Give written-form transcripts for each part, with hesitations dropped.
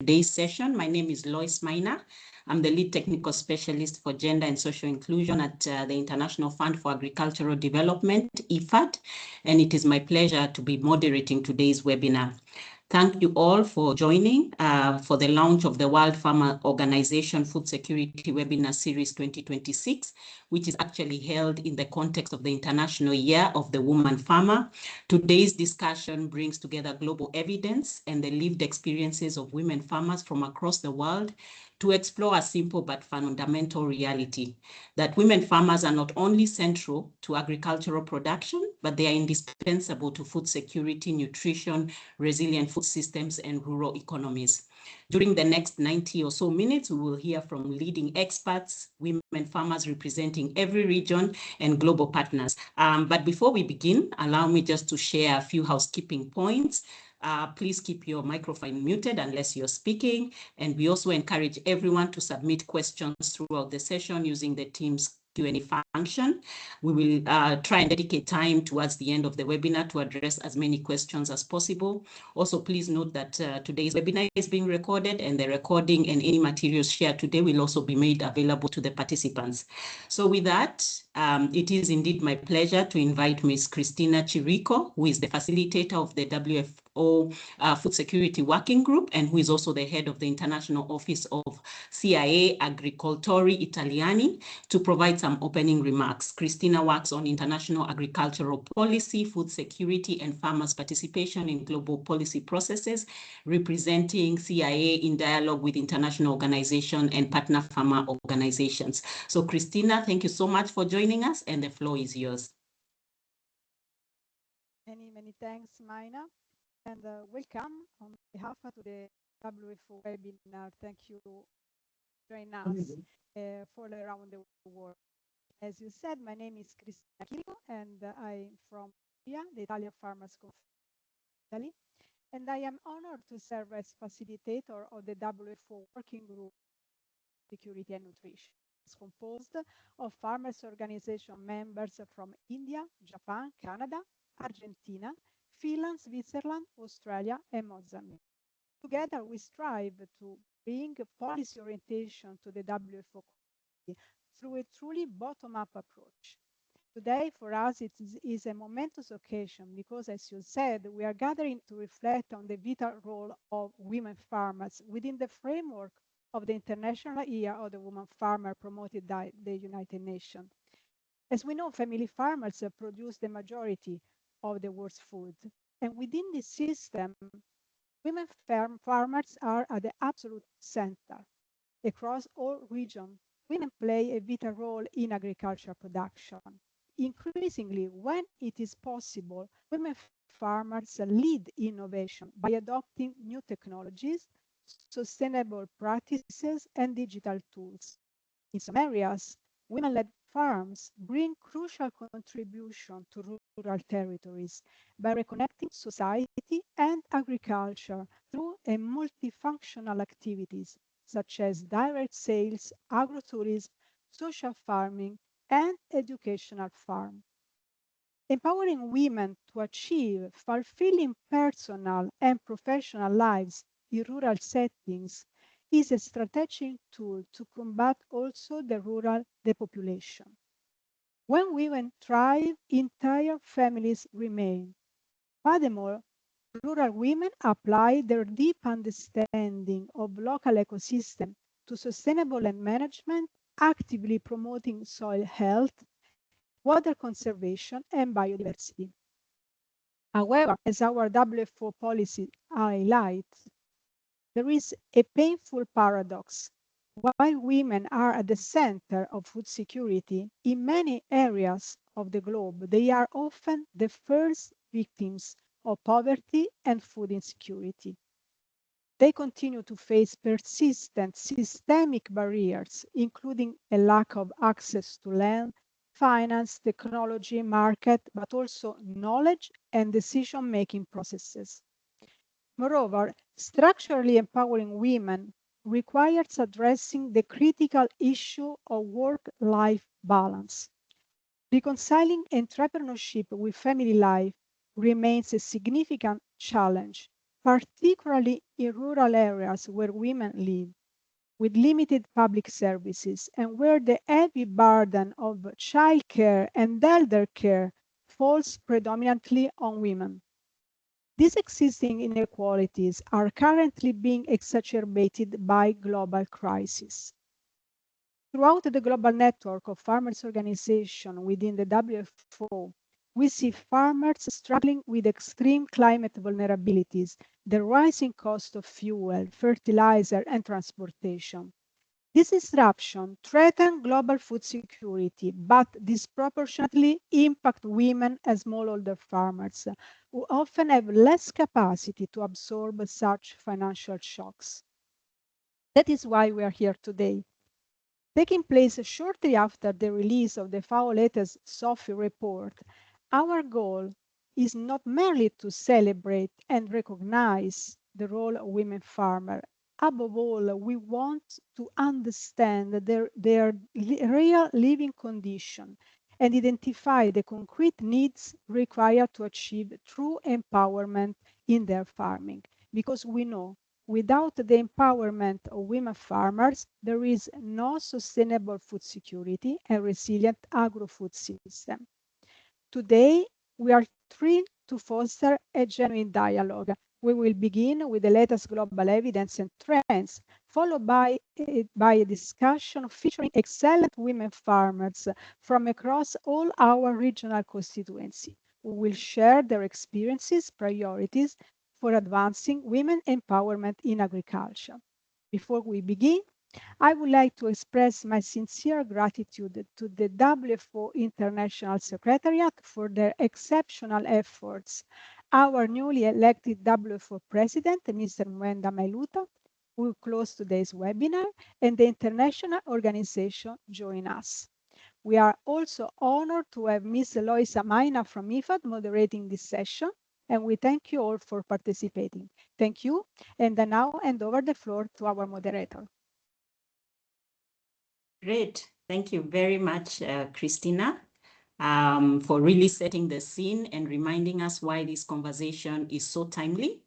today's session. My name is Lois Maina. I'm the lead technical specialist for gender and social inclusion at the International Fund for Agricultural Development, IFAD, and it is my pleasure to be moderating today's webinar. Thank you all for joining for the launch of the World Farmer Organization Food Security Webinar Series 2026, which is actually held in the context of the International Year of the Woman Farmer. Today's discussion brings together global evidence and the lived experiences of women farmers from across the world to explore a simple but fundamental reality that women farmers are not only central to agricultural production, but they are indispensable to food security, nutrition, resilient food systems, and rural economies. During the next 90 or so minutes, we will hear from leading experts, women farmers representing every region, and global partners. But before we begin, allow me just to share a few housekeeping points. Please keep your microphone muted unless you're speaking. And we also encourage everyone to submit questions throughout the session using the Teams Q&A function. We will try and dedicate time towards the end of the webinar to address as many questions as possible. Also, please note that today's webinar is being recorded, and the recording and any materials shared today will also be made available to the participants. So with that, it is indeed my pleasure to invite Ms. Christina Chirico, who is the facilitator of the WFO Food Security Working Group, and who is also the head of the International Office of CIA Agricoltori Italiani, to provide some opening remarks. Christina works on international agricultural policy, food security, and farmers' participation in global policy processes, representing CIA in dialogue with international organizations and partner farmer organizations. So Christina, thank you so much for joining us, and the floor is yours. Many thanks, Maina, and welcome on behalf of the WFO webinar. Thank you for joining us for around the world. As you said, my name is Cristina Chirico, and I'm from Italia, the Italian Farmers Confederation, and I am honored to serve as facilitator of the WFO Working Group Security and Nutrition. It's composed of farmers organization members from India, Japan, Canada, Argentina, Finland, Switzerland, Australia, and Mozambique. Together, we strive to bring policy orientation to the WFO through a truly bottom-up approach. Today, for us, it is a momentous occasion because, as you said, we are gathering to reflect on the vital role of women farmers within the framework of the International Year of the Woman Farmer promoted by the United Nations. As we know, family farmers produce the majority of the world's food. And within this system, women farmers are at the absolute center. Across all regions, women play a vital role in agricultural production. Increasingly, when it is possible, women farmers lead innovation by adopting new technologies, sustainable practices, and digital tools. In some areas, women-led farms bring crucial contribution to rural territories by reconnecting society and agriculture through a multifunctional activities such as direct sales, agrotourism, social farming, and educational farm. Empowering women to achieve fulfilling personal and professional lives in rural settings is a strategic tool to combat also the rural depopulation. When women thrive, entire families remain. Furthermore, rural women apply their deep understanding of local ecosystem to sustainable land management, actively promoting soil health, water conservation, and biodiversity. However, as our WFO policy highlights, there is a painful paradox. While women are at the center of food security, in many areas of the globe, they are often the first victims of poverty and food insecurity. They continue to face persistent systemic barriers, including a lack of access to land, finance, technology, market, but also knowledge and decision-making processes. Moreover, structurally empowering women requires addressing the critical issue of work-life balance. Reconciling entrepreneurship with family life remains a significant challenge, particularly in rural areas where women live, with limited public services and where the heavy burden of childcare and elder care falls predominantly on women. These existing inequalities are currently being exacerbated by global crisis. Throughout the global network of farmers' organizations within the WFO, we see farmers struggling with extreme climate vulnerabilities, the rising cost of fuel, fertilizer, and transportation. This disruption threatens global food security, but disproportionately impact women and smallholder farmers, who often have less capacity to absorb such financial shocks. That is why we are here today. Taking place shortly after the release of the FAO latest SOFI report, our goal is not merely to celebrate and recognize the role of women farmers. Above all, we want to understand their real living condition and identify the concrete needs required to achieve true empowerment in their farming. Because we know without the empowerment of women farmers, there is no sustainable food security and resilient agro-food system. Today, we are thrilled to foster a genuine dialogue. We will begin with the latest global evidence and trends, followed by a discussion featuring excellent women farmers from across all our regional constituency, who will share their experiences, priorities for advancing women empowerment in agriculture. Before we begin, I would like to express my sincere gratitude to the WFO International Secretariat for their exceptional efforts. Our newly elected WFO President, Mr. Mwenda Mailuta, will close today's webinar, and the international organization join us. We are also honored to have Ms. Loisa Maina from IFAD moderating this session, and we thank you all for participating. Thank you, and I now hand over the floor to our moderator. Great. Thank you very much, Christina, for really setting the scene and reminding us why this conversation is so timely.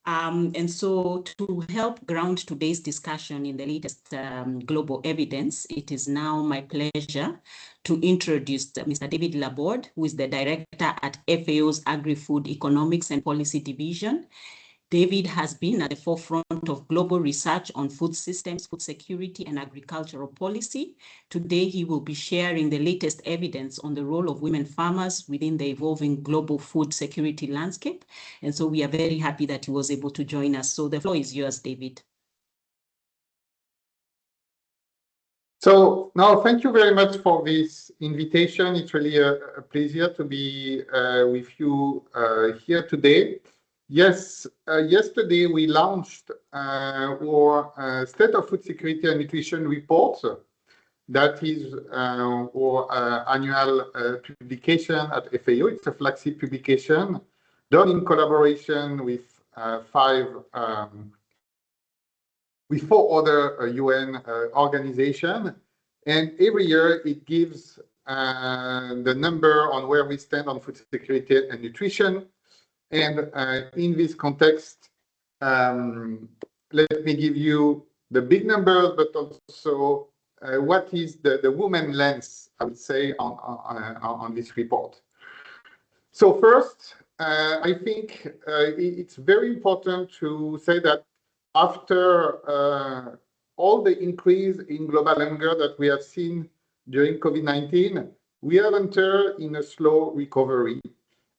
And so to help ground today's discussion in the latest global evidence, it is now my pleasure to introduce Mr. David Laborde, who is the director at FAO's Agri-Food Economics and Policy Division. David has been at the forefront of global research on food systems, food security, and agricultural policy. Today, he will be sharing the latest evidence on the role of women farmers within the evolving global food security landscape. And so we are very happy that he was able to join us. So the floor is yours, David. So now, thank you very much for this invitation. It's really a pleasure to be with you here today. Yes, yesterday we launched our State of Food Security and Nutrition report. That is our annual publication at FAO. It's a flagship publication done in collaboration with four other UN organizations. And every year it gives the number on where we stand on food security and nutrition. And in this context, let me give you the big numbers, but also what is the woman lens, I would say, on this report. So first, I think it's very important to say that after all the increase in global hunger that we have seen during COVID-19, we have entered in a slow recovery.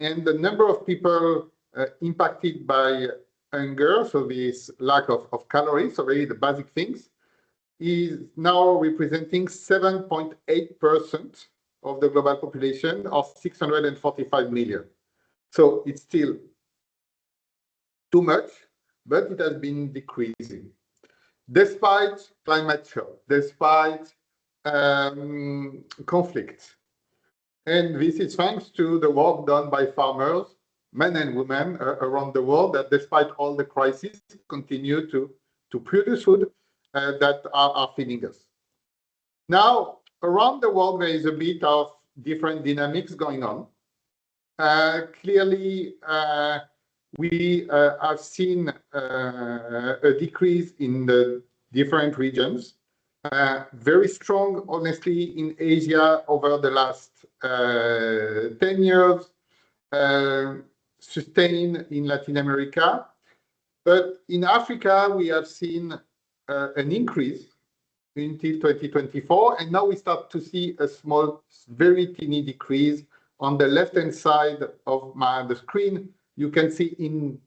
And the number of people impacted by hunger, so this lack of calories, so really the basic things, is now representing 7.8% of the global population of 645 million. So it's still too much, but it has been decreasing. Despite climate change, despite conflict. And this is thanks to the work done by farmers, men and women around the world, that despite all the crises, continue to produce food that are feeding us. Now, around the world, there is a bit of different dynamics going on. Clearly, we have seen a decrease in the different regions. Very strong, honestly, in Asia over the last 10 years, sustained in Latin America. But in Africa, we have seen an increase until 2024, and now we start to see a small, very teeny decrease. On the left-hand side of the screen, you can see in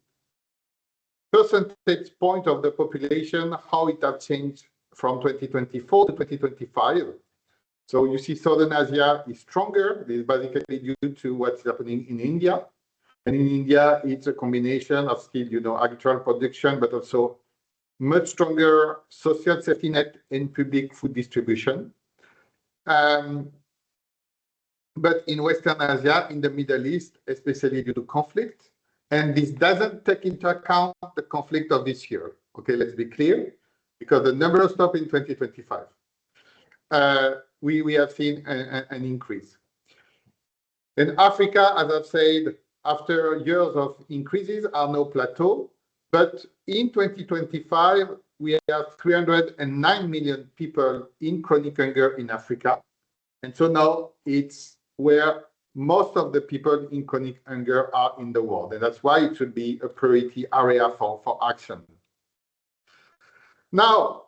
percentage point of the population how it has changed from 2024 to 2025. So you see Southern Asia is stronger. This is basically due to what's happening in India. And in India, it's a combination of still, agricultural production, but also much stronger social safety net and public food distribution. But in Western Asia, in the Middle East, especially due to conflict, and this doesn't take into account the conflict of this year. Okay, let's be clear, because the number stopped in 2025. We have seen an increase. In Africa, as I've said, after years of increases, are now plateau. But in 2025, we have 309 million people in chronic hunger in Africa. And so now it's where most of the people in chronic hunger are in the world. And that's why it should be a priority area for action. Now,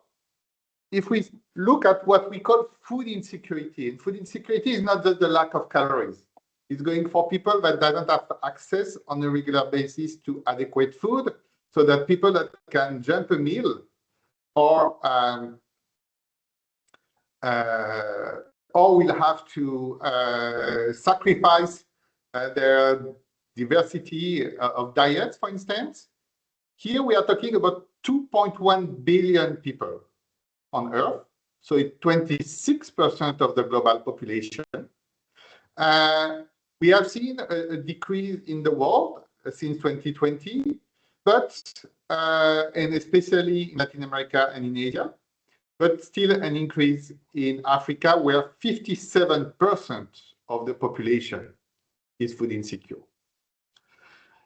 if we look at what we call food insecurity, and food insecurity is not just the lack of calories. It's going for people that doesn't have access on a regular basis to adequate food, so that people that can jump a meal or will have to sacrifice their diversity of diets, for instance. Here we are talking about 2.1 billion people on Earth, so it's 26% of the global population. We have seen a decrease in the world since 2020, but and especially in Latin America and in Asia, but still an increase in Africa, where 57% of the population is food insecure.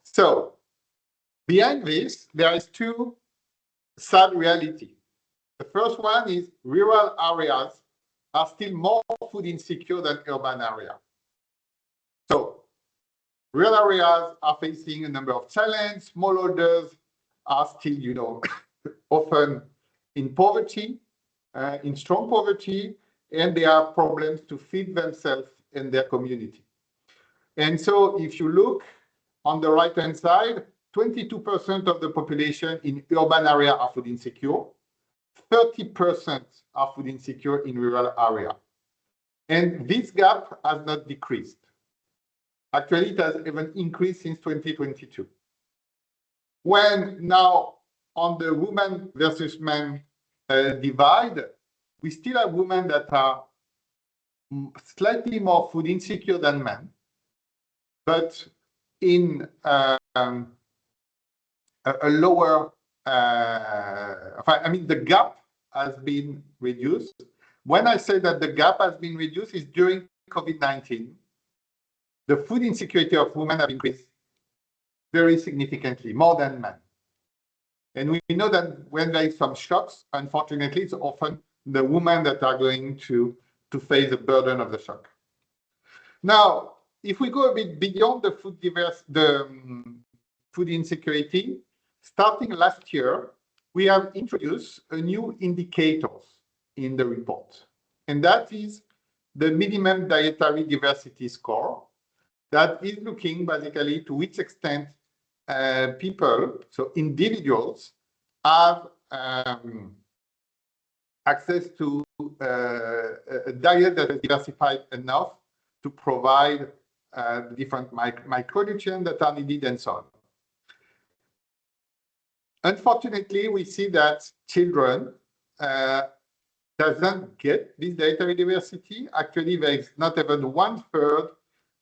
So behind this, there is two sad realities. The first one is rural areas are still more food insecure than urban areas. So rural areas are facing a number of challenges. Smallholders are still, often in poverty, in strong poverty, and they have problems to feed themselves and their community. And so if you look on the right-hand side, 22% of the population in urban area are food insecure, 30% are food insecure in rural area. And this gap has not decreased. Actually, it has even increased since 2022. When now on the woman versus men divide, we still have women that are slightly more food insecure than men, but in a lower, the gap has been reduced. When I say that the gap has been reduced, is during COVID-19. The food insecurity of women have increased very significantly, more than men. And we know that when there is some shocks, unfortunately, it's often the women that are going to face the burden of the shock. Now, if we go a bit beyond the food insecurity, starting last year, we have introduced a new indicators in the report. And that is the minimum dietary diversity score, that is looking basically to which extent people, so individuals, have access to a diet that is diversified enough to provide different micronutrients that are needed and so on. Unfortunately, we see that children doesn't get this dietary diversity. Actually, there is not even 1/3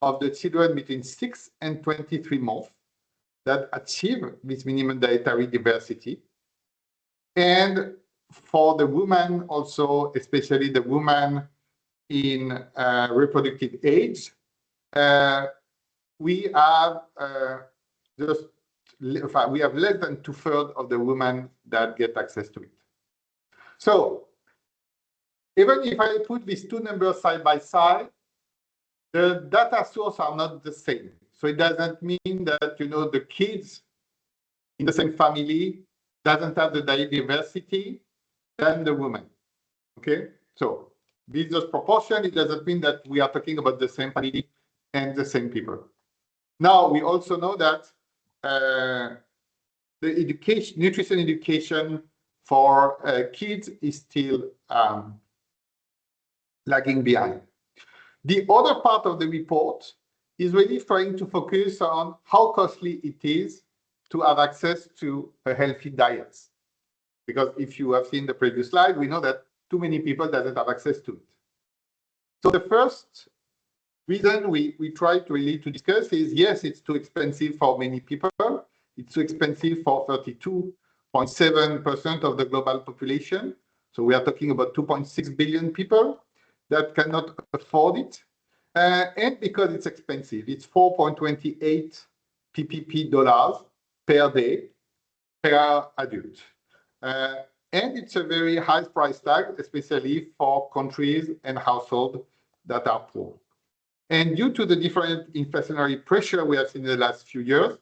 of the children between 6 and 23 months that achieve this minimum dietary diversity. And for the women also, especially the women in reproductive age, we have just we have less than 2/3 of the women that get access to it. So even if I put these two numbers side by side, the data sources are not the same. So it doesn't mean that, you know, the kids in the same family doesn't have the diversity than the woman. Okay, so this is just proportion. It doesn't mean that we are talking about the same family and the same people. Now we also know that the nutrition education for kids is still lagging behind. The other part of the report is really trying to focus on how costly it is to have access to a healthy diet. Because if you have seen the previous slide, we know that too many people doesn't have access to it. So the first reason we try to really to discuss is, yes, it's too expensive for many people. It's too expensive for 32.7% of the global population. So we are talking about 2.6 billion people that cannot afford it. And because it's expensive, it's 4.28 PPP dollars per day per adult. And it's a very high price tag, especially for countries and households that are poor. And due to the different inflationary pressure we have seen in the last few years,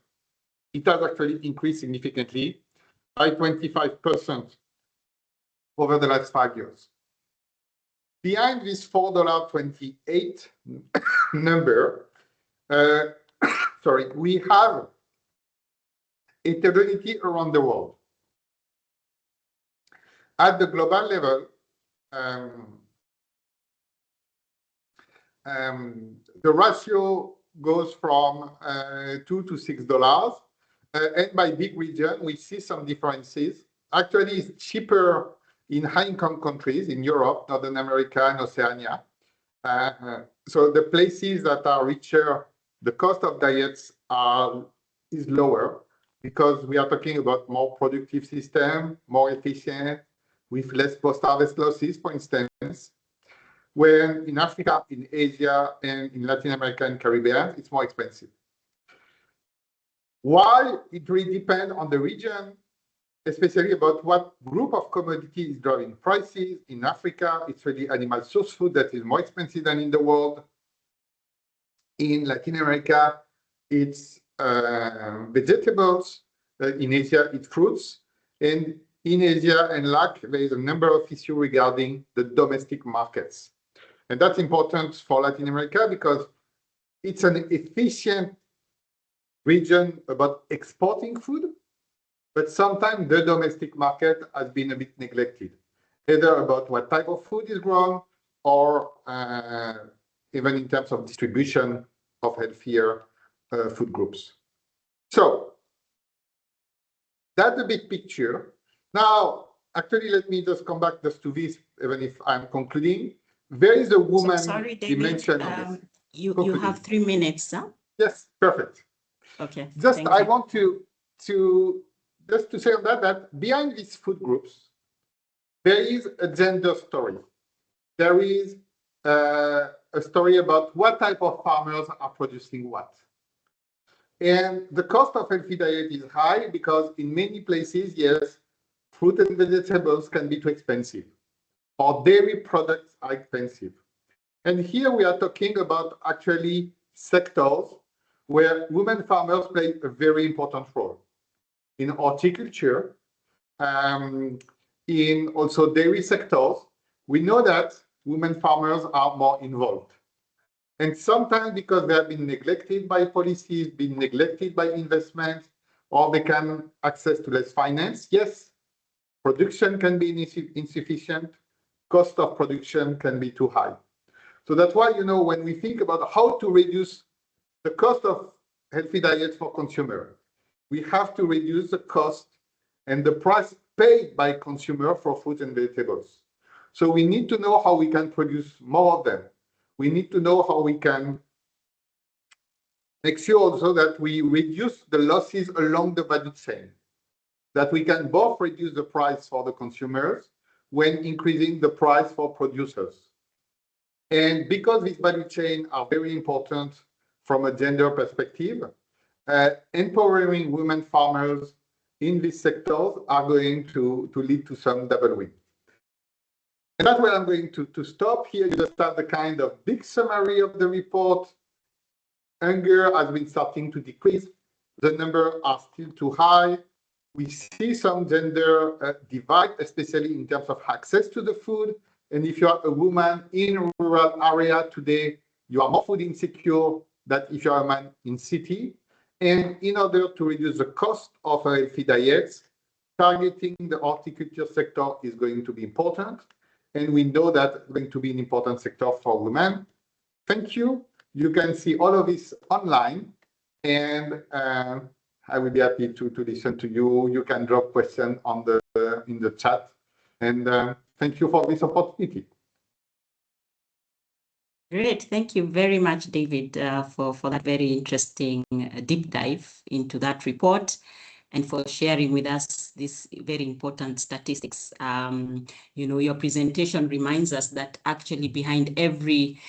it has actually increased significantly by 25% over the last 5 years. Behind this $4.28 number, we have heterogeneity around the world. At the global level, the ratio goes from $2 to $6. And by big region, we see some differences. Actually, it's cheaper in high-income countries in Europe, Northern America, and Oceania. So the places that are richer, the cost of diets is lower because we are talking about more productive system, more efficient, with less post-harvest losses, for instance. When in Africa, in Asia, and in Latin America and Caribbean, it's more expensive. Why? It really depends on the region, especially about what group of commodity is driving prices. In Africa, it's really animal source food that is more expensive than in the world. In Latin America, it's vegetables. In Asia, it's fruits. And in Asia and LAC, there is a number of issues regarding the domestic markets. And that's important for Latin America because it's an efficient region about exporting food, but sometimes the domestic market has been a bit neglected, either about what type of food is grown or even in terms of distribution of healthier food groups. So that's the big picture. Now, actually, let me just come back just to this, even if I'm concluding. There is a woman dimension of this. You have 3 minutes, huh? Yes, perfect. Okay. Just I want to just to say on that behind these food groups, there is a gender story. There is a story about what type of farmers are producing what. And the cost of healthy diet is high because in many places, yes, fruit and vegetables can be too expensive, or dairy products are expensive. And here we are talking about actually sectors where women farmers play a very important role. In horticulture, in also dairy sectors, we know that women farmers are more involved. And sometimes because they have been neglected by policies, been neglected by investment, or they can access to less finance, yes, production can be insufficient, cost of production can be too high. So that's why, you know, when we think about how to reduce the cost of healthy diets for consumer, we have to reduce the cost and the price paid by consumer for fruit and vegetables. So we need to know how we can produce more of them. We need to know how we can make sure also that we reduce the losses along the value chain, that we can both reduce the price for the consumers when increasing the price for producers. And because these value chains are very important from a gender perspective, empowering women farmers in these sectors are going to lead to some double win. And that's where I'm going to stop here. You just have the kind of big summary of the report. Hunger has been starting to decrease. The numbers are still too high. We see some gender divide, especially in terms of access to the food. And if you are a woman in a rural area today, you are more food insecure than if you are a man in city. And in order to reduce the cost of a healthy diet, targeting the horticulture sector is going to be important. And we know that it's going to be an important sector for women. Thank you. You can see all of this online, and I will be happy to listen to you. You can drop questions on in the chat, and thank you for this opportunity. Great. Thank you very much, David, for that very interesting deep dive into that report, and for sharing with us these very important statistics. Your presentation reminds us that actually behind every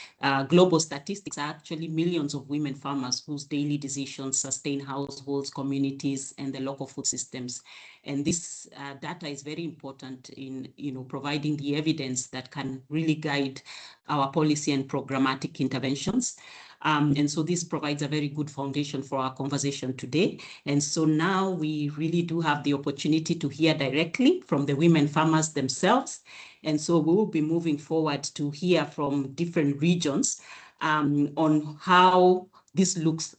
global statistics are actually millions of women farmers whose daily decisions sustain households, communities, and the local food systems. And this data is very important in providing the evidence that can really guide our policy and programmatic interventions. And so this provides a very good foundation for our conversation today. And so now we really do have the opportunity to hear directly from the women farmers themselves. And so we will be moving forward to hear from different regions on how this looks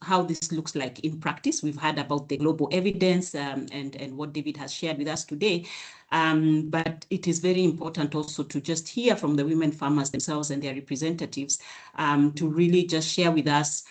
like in practice. We've heard about the global evidence and what David has shared with us today. But it is very important also to just hear from the women farmers themselves and their representatives to really just share with us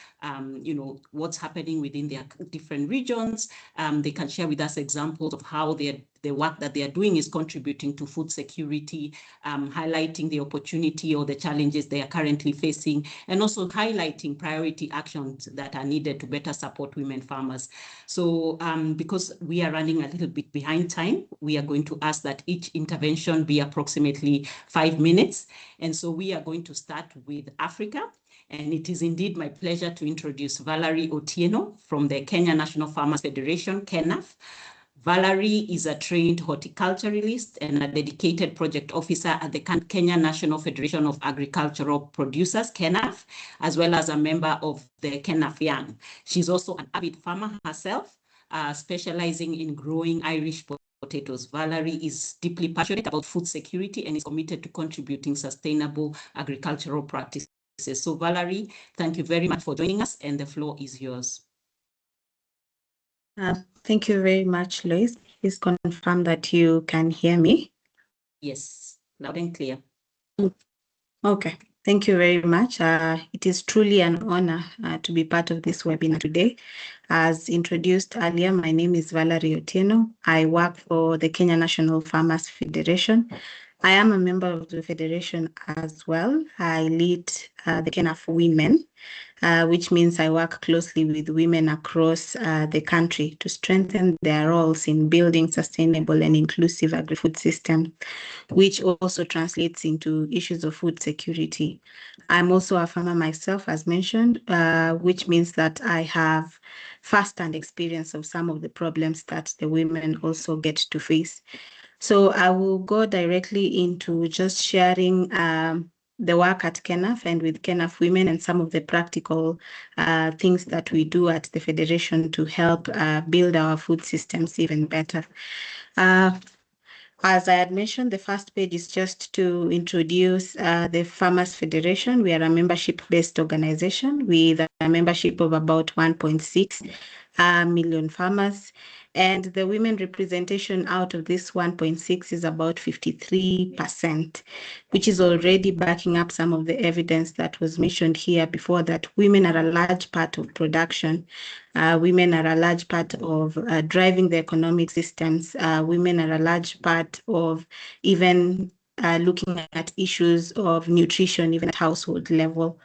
what's happening within their different regions. They can share with us examples of how the work that they are doing is contributing to food security, highlighting the opportunity or the challenges they are currently facing, and also highlighting priority actions that are needed to better support women farmers. So because we are running a little bit behind time, we are going to ask that each intervention be approximately 5 minutes. And so we are going to start with Africa. And it is indeed my pleasure to introduce Valerie Otieno from the Kenya National Farmers Federation, KENAF. Valerie is a trained horticulturalist and a dedicated project officer at the Kenya National Federation of Agricultural Producers, KENAF, as well as a member of the KENAF Young. She's also an avid farmer herself, specializing in growing Irish potatoes. Valerie is deeply passionate about food security and is committed to contributing sustainable agricultural practices. So Valerie, thank you very much for joining us, and the floor is yours. Thank you very much, Lois. Please confirm that you can hear me. Yes, loud and clear. Okay, thank you very much. It is truly an honor to be part of this webinar today. As introduced earlier, my name is Valerie Otieno. I work for the Kenya National Farmers Federation. I am a member of the federation as well. I lead the KENAF Women, which means I work closely with women across the country to strengthen their roles in building sustainable and inclusive agri-food systems, which also translates into issues of food security. I'm also a farmer myself, as mentioned, which means that I have first-hand experience of some of the problems that the women also get to face. So I will go directly into just sharing the work at KENAF and with KENAF Women and some of the practical things that we do at the Federation to help build our food systems even better. As I had mentioned, the first page is just to introduce the Farmers Federation. We are a membership-based organization with a membership of about 1.6 million farmers. And the women representation out of this 1.6 is about 53%, which is already backing up some of the evidence that was mentioned here before, that women are a large part of production. Women are a large part of driving the economic systems. Women are a large part of even looking at issues of nutrition, even at household level.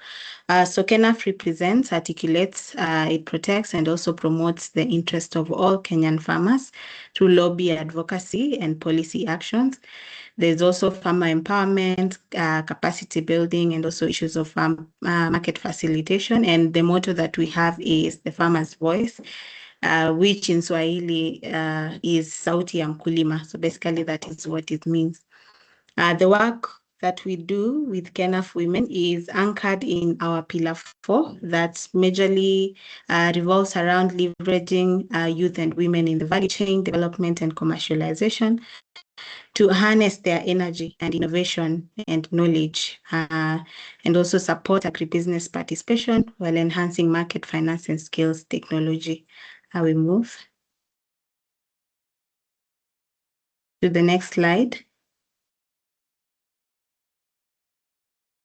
So KENAF represents, articulates, it protects, and also promotes the interest of all Kenyan farmers through lobby advocacy and policy actions. There's also farmer empowerment, capacity building, and also issues of market facilitation. And the motto that we have is the farmer's voice, which in Swahili is sauti ya mkulima. So basically that is what it means. The work that we do with KENAF women is anchored in our pillar 4 that majorly revolves around leveraging youth and women in the value chain, development and commercialization to harness their energy and innovation and knowledge, and also support agribusiness participation while enhancing market finance and skills technology. I will move to the next slide.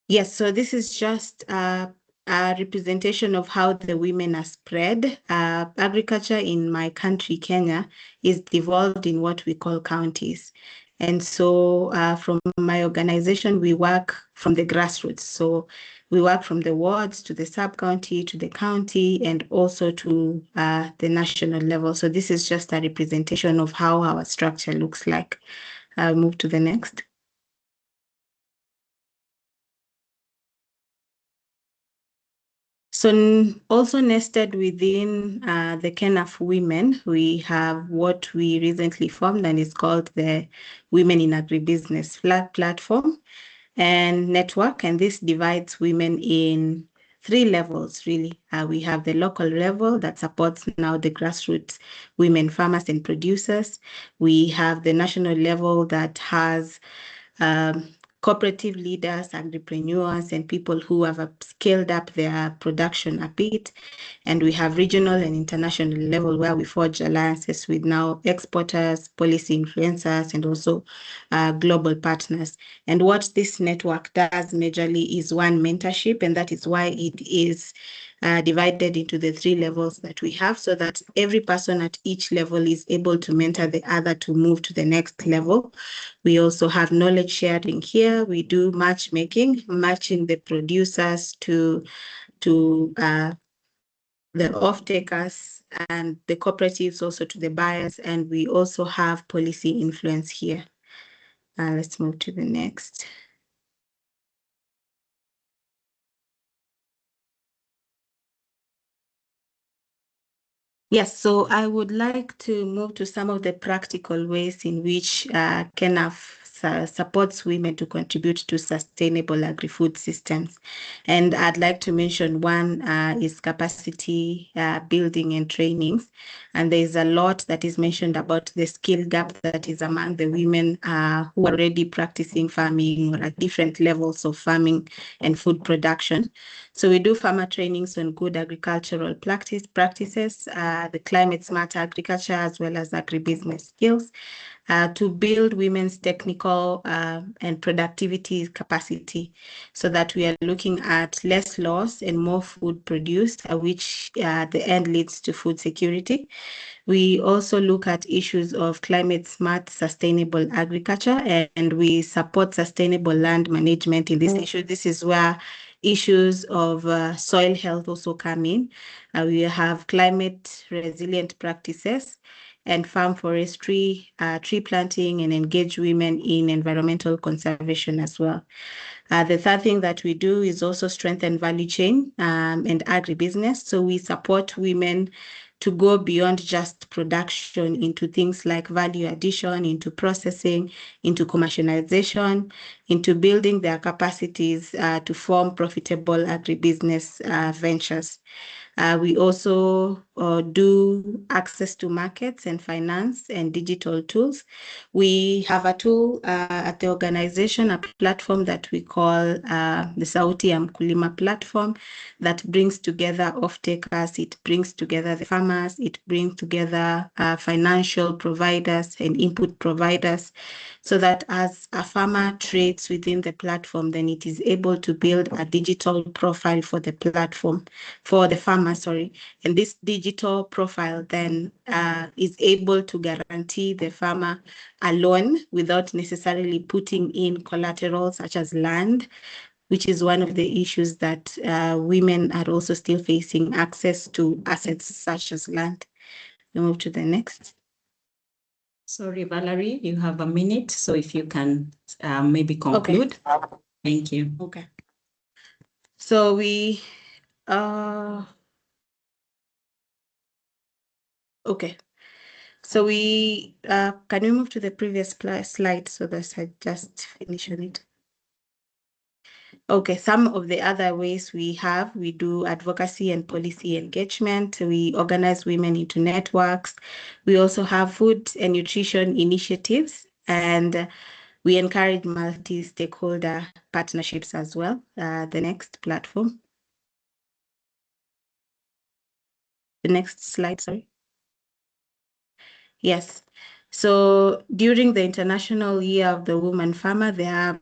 Yes, so this is just a representation of how the women are spread. Agriculture in my country, Kenya, is devolved in what we call counties. And so from my organization, we work from the grassroots. So we work from the wards to the sub-county, to the county, and also to the national level. So this is just a representation of how our structure looks like. I'll move to the next. So also nested within the KENAF women, we have what we recently formed, and it's called the Women in Agribusiness platform and network. And this divides women in 3 levels, really. We have the local level that supports now the grassroots women farmers and producers. We have the national level that has cooperative leaders, entrepreneurs, and people who have scaled up their production a bit. And we have regional and international level where we forge alliances with now exporters, policy influencers, and also global partners. And what this network does majorly is one, mentorship, and that is why it is divided into the 3 levels that we have, so that every person at each level is able to mentor the other to move to the next level. We also have knowledge sharing here. We do matchmaking, matching the producers to the off-takers and the cooperatives also to the buyers. And we also have policy influence here. Let's move to the next. Yes, so I would like to move to some of the practical ways in which KENAF supports women to contribute to sustainable agri-food systems. And I'd like to mention one is capacity building and trainings. And there's a lot that is mentioned about the skill gap that is among the women who are already practicing farming or at different levels of farming and food production. So we do farmer trainings on good agricultural practices, the climate smart agriculture, as well as agribusiness skills, to build women's technical and productivity capacity, so that we are looking at less loss and more food produced, which the end leads to food security. We also look at issues of climate smart, sustainable agriculture, and we support sustainable land management in this issue. This is where issues of soil health also come in. We have climate resilient practices and farm forestry, tree planting, and engage women in environmental conservation as well. The third thing that we do is also strengthen value chain and agribusiness. So we support women to go beyond just production into things like value addition, into processing, into commercialization, into building their capacities to form profitable agribusiness ventures. We also do access to markets and finance and digital tools. We have a tool at the organization, a platform that we call the Sauti ya Mkulima platform, that brings together off-takers, it brings together the farmers, it brings together financial providers and input providers, so that as a farmer trades within the platform, then it is able to build a digital profile for the platform, for the farmer, sorry. And this digital profile then is able to guarantee the farmer a loan without necessarily putting in collateral such as land, which is one of the issues that women are also still facing, access to assets such as land. We move to the next. Sorry, Valerie, you have a minute. So if you can maybe conclude. Okay. Thank you. Okay. So we, okay. So we, can we move to the previous slide so that I just finish on it? Okay, some of the other ways we do advocacy and policy engagement. We organize women into networks. We also have food and nutrition initiatives, and we encourage multi-stakeholder partnerships as well. The next platform. The next slide, sorry. Yes. So during the International Year of the Woman Farmer, there are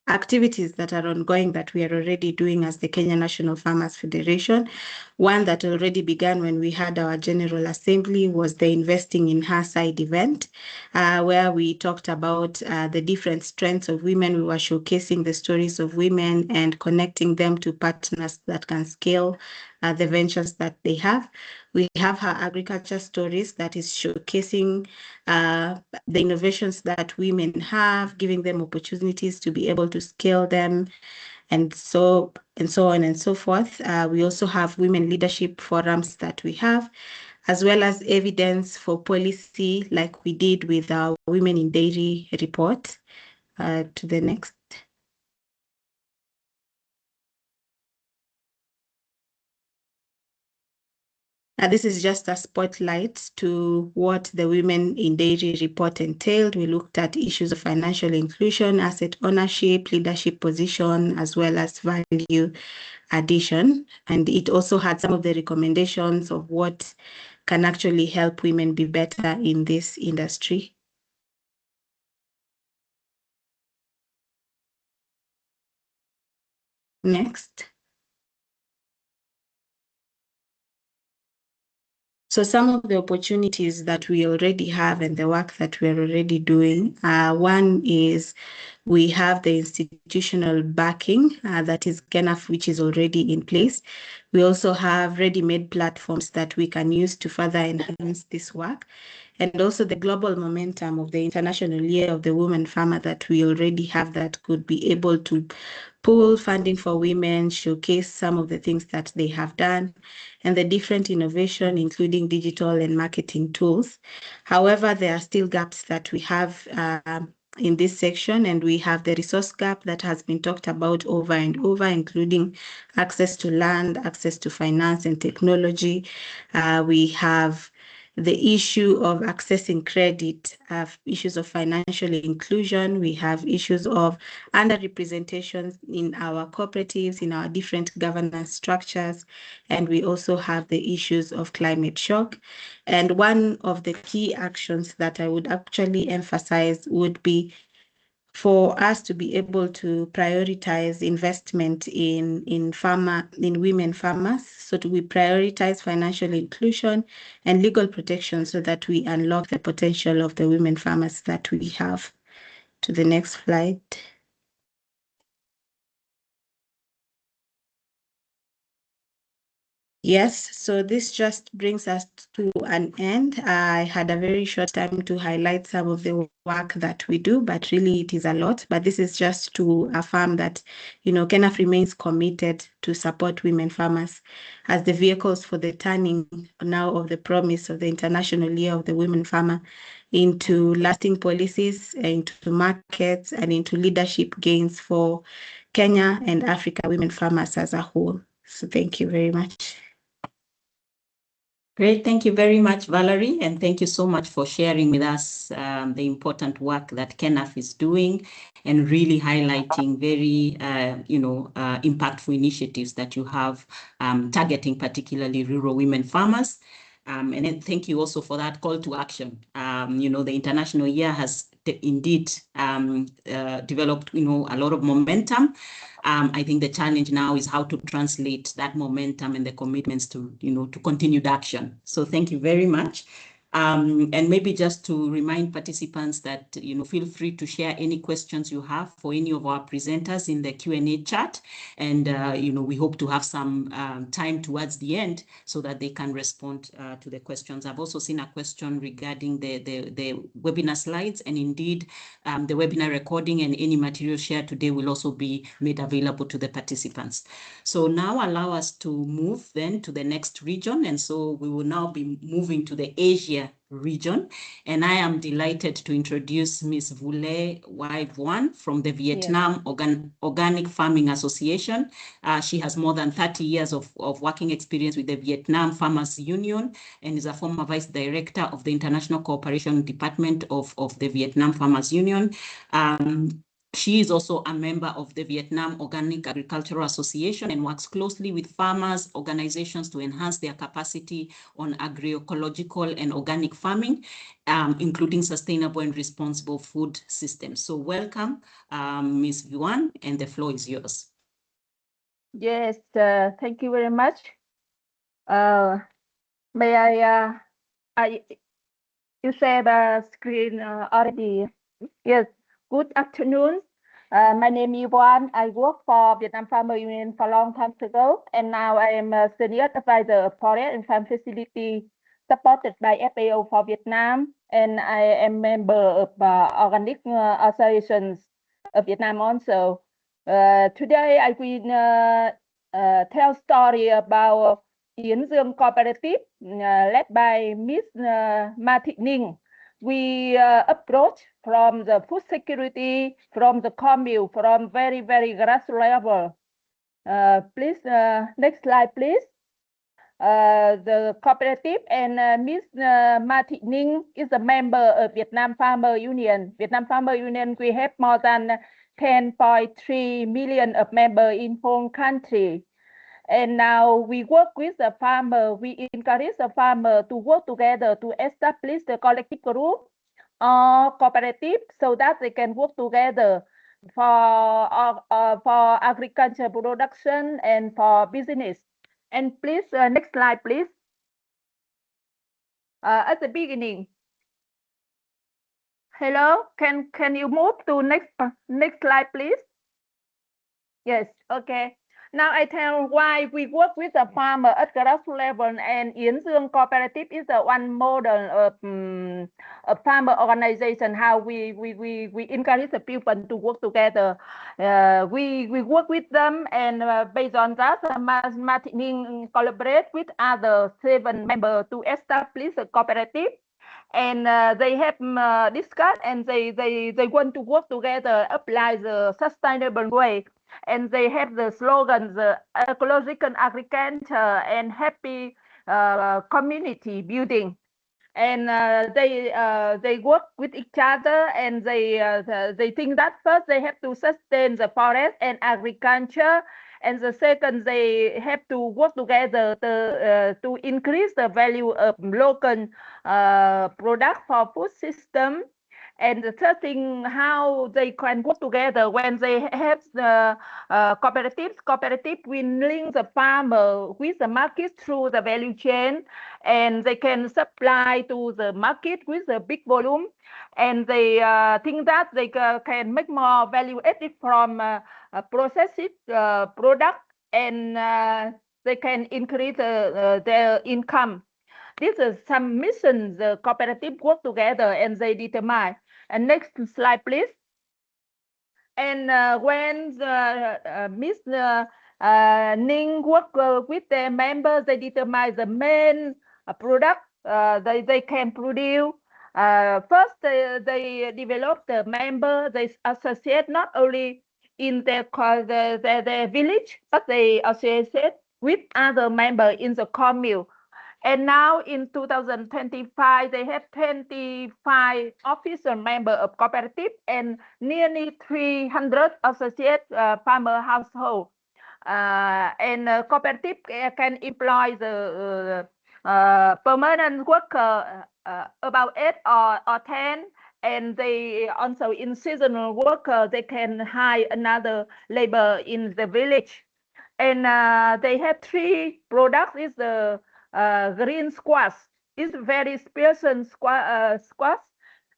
activities that are ongoing that we are already doing as the Kenya National Farmers Federation. One that already began when we had our General Assembly was the Investing in Her Side event, where we talked about the different strengths of women. We were showcasing the stories of women and connecting them to partners that can scale the ventures that they have. We have her agriculture stories that is showcasing the innovations that women have, giving them opportunities to be able to scale them, and so on and so forth. We also have women leadership forums that we have, as well as evidence for policy, like we did with our Women in Dairy report. To the next. This is just a spotlight to what the Women in Dairy report entailed. We looked at issues of financial inclusion, asset ownership, leadership position, as well as value addition. And it also had some of the recommendations of what can actually help women be better in this industry. Next. So some of the opportunities that we already have and the work that we're already doing, one is we have the institutional backing that is KENAF, which is already in place. We also have ready-made platforms that we can use to further enhance this work. And also the global momentum of the International Year of the Woman Farmer that we already have that could be able to pool funding for women, showcase some of the things that they have done, and the different innovation, including digital and marketing tools. However, there are still gaps that we have in this section, and we have the resource gap that has been talked about over and over, including access to land, access to finance and technology. We have the issue of accessing credit, issues of financial inclusion. We have issues of underrepresentation in our cooperatives, in our different governance structures, and we also have the issues of climate shock. And one of the key actions that I would actually emphasize would be for us to be able to prioritize investment in women farmers. So we prioritize financial inclusion and legal protection so that we unlock the potential of the women farmers that we have. To the next slide. Yes, so this just brings us to an end. I had a very short time to highlight some of the work that we do, but really it is a lot. But this is just to affirm that, KENAF remains committed to support women farmers as the vehicles for the turning now of the promise of the International Year of the Women Farmer into lasting policies, into markets, and into leadership gains for Kenya and Africa women farmers as a whole. So thank you very much. Great. Thank you very much, Valerie. And thank you so much for sharing with us the important work that KENAF is doing and really highlighting very, impactful initiatives that you have targeting particularly rural women farmers. And then thank you also for that call to action. The International Year has indeed developed, a lot of momentum. I think the challenge now is how to translate that momentum and the commitments to, to continued action. So thank you very much. And maybe just to remind participants that, feel free to share any questions you have for any of our presenters in the Q&A chat. And, we hope to have some time towards the end so that they can respond to the questions. I've also seen a question regarding the webinar slides, and indeed the webinar recording and any material shared today will also be made available to the participants. So now allow us to move then to the next region. And so we will now be moving to the Asia region. And I am delighted to introduce Ms. Vule Wai Vuan from the Vietnam Organic Farming Association. She has more than 30 years of working experience with the Vietnam Farmers Union and is a former Vice Director of the International Cooperation Department of the Vietnam Farmers Union. She is also a member of the Vietnam Organic Agricultural Association and works closely with farmers' organizations to enhance their capacity on agroecological and organic farming, including sustainable and responsible food systems. So welcome, Ms. Vuan, and the floor is yours. Yes, thank you very much. May you share the screen already? Yes, good afternoon. My name is Vuan. I work for Vietnam Farmer Union for a long time ago, and now I am a senior advisor of forest and farm facility supported by FAO for Vietnam, and I am member of organic associations of Vietnam also. Today I will tell story about Yến Dương Cooperative led by Miss Ma Thị Ninh. We approach from the food security, from the commune, from very, very grassroots level. Please, next slide, please. The cooperative and Ms. Ma Thị Ninh is a member of Vietnam Farmer Union. Vietnam Farmer Union, we have more than 10.3 million of members in whole country. And now we work with the farmer. We encourage the farmer to work together to establish the collective group or cooperative so that they can work together for agriculture production and for business. And please, next slide, please. At the beginning. Hello, can you move to next slide, please? Yes, okay. Now I tell why we work with the farmer at grassroots level, and Yến Dương Cooperative is the one model of a farmer organization. How we encourage the people to work together. We work with them, and based on that, Ma Thị Ninh collaborate with other 7 members to establish a cooperative. And they have discussed, and they want to work together, apply the sustainable way. And they have the slogan, the ecological agriculture and happy community building. And they work with each other, and they think that first they have to sustain the forest and agriculture, and the second they have to work together to increase the value of local product for food system. And the third thing, how they can work together when they have the cooperatives. Cooperative will link the farmer with the market through the value chain, and they can supply to the market with a big volume. And they think that they can make more value added from processed product, and they can increase their income. This is some missions the cooperative work together and they determine. And next slide, please. And when Ms. Ninh work with their members, they determine the main product they can produce. First, they develop the member, they associate not only in their village, but they associate with other members in the commune. And now in 2025, they have 25 official members of cooperative and nearly 300 associate farmer household. And cooperative can employ the permanent worker about 8 or 10, and they also in seasonal worker, they can hire another labor in the village. And they have 3 products. Is the green squash. It's very special squash.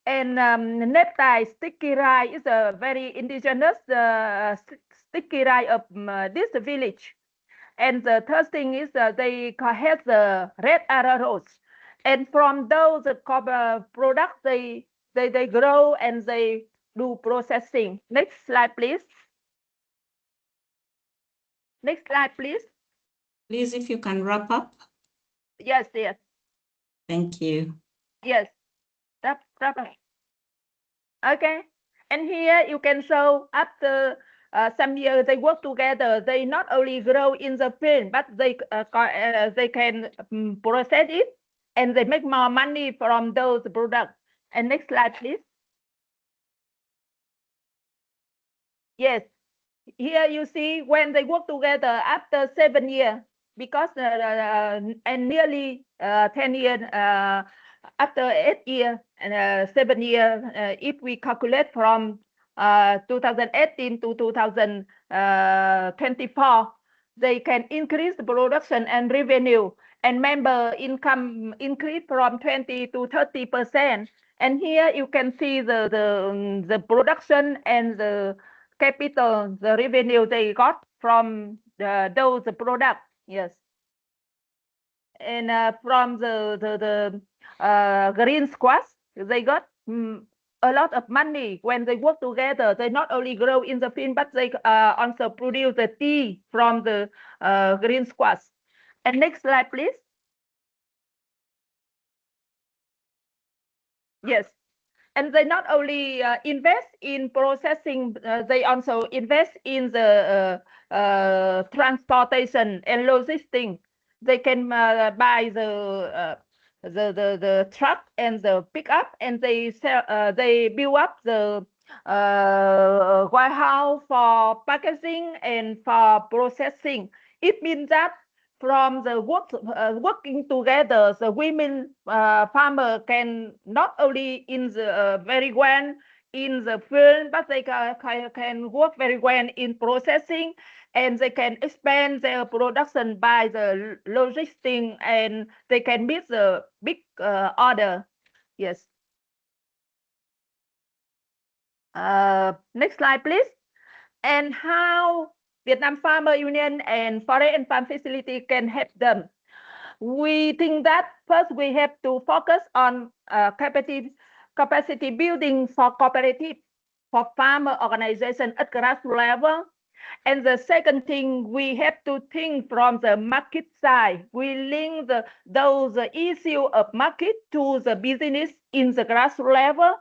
And necktie sticky rice is a very indigenous sticky rice of this village. And the third thing is they have the red arrowroot. And from those products, they grow and they do processing. Next slide, please. Next slide, please. Please, if you can wrap up. Yes, yes. Thank you. Yes. Wrap up. Okay. And here you can show after some years they work together. They not only grow in the field, but they can process it, and they make more money from those products. And next slide, please. Yes. Here you see when they work together after 7 years, because and nearly 10 years after 8 years and 7 years, if we calculate from 2018 to 2024, they can increase the production and revenue, and member income increase from 20 to 30%. And here you can see the production and the capital, the revenue they got from those products. Yes. And from the green squash, they got a lot of money when they work together. They not only grow in the field, but they also produce the tea from the green squash. And next slide, please. Yes. And they not only invest in processing, they also invest in the transportation and logistics. They can buy the truck and the pickup, and they sell. They build up the warehouse for packaging and for processing. It means that from the working together, the women farmer can not only in the very well in the field, but they can work very well in processing, and they can expand their production by the logistics, and they can meet the big order. Yes. Next slide, please. And how Vietnam Farmer Union and Forest and Farm Facility can help them. We think that first we have to focus on capacity building for cooperative, for farmer organization at grassroots level. And the second thing, we have to think from the market side. We link those issue of market to the business in the grassroots level.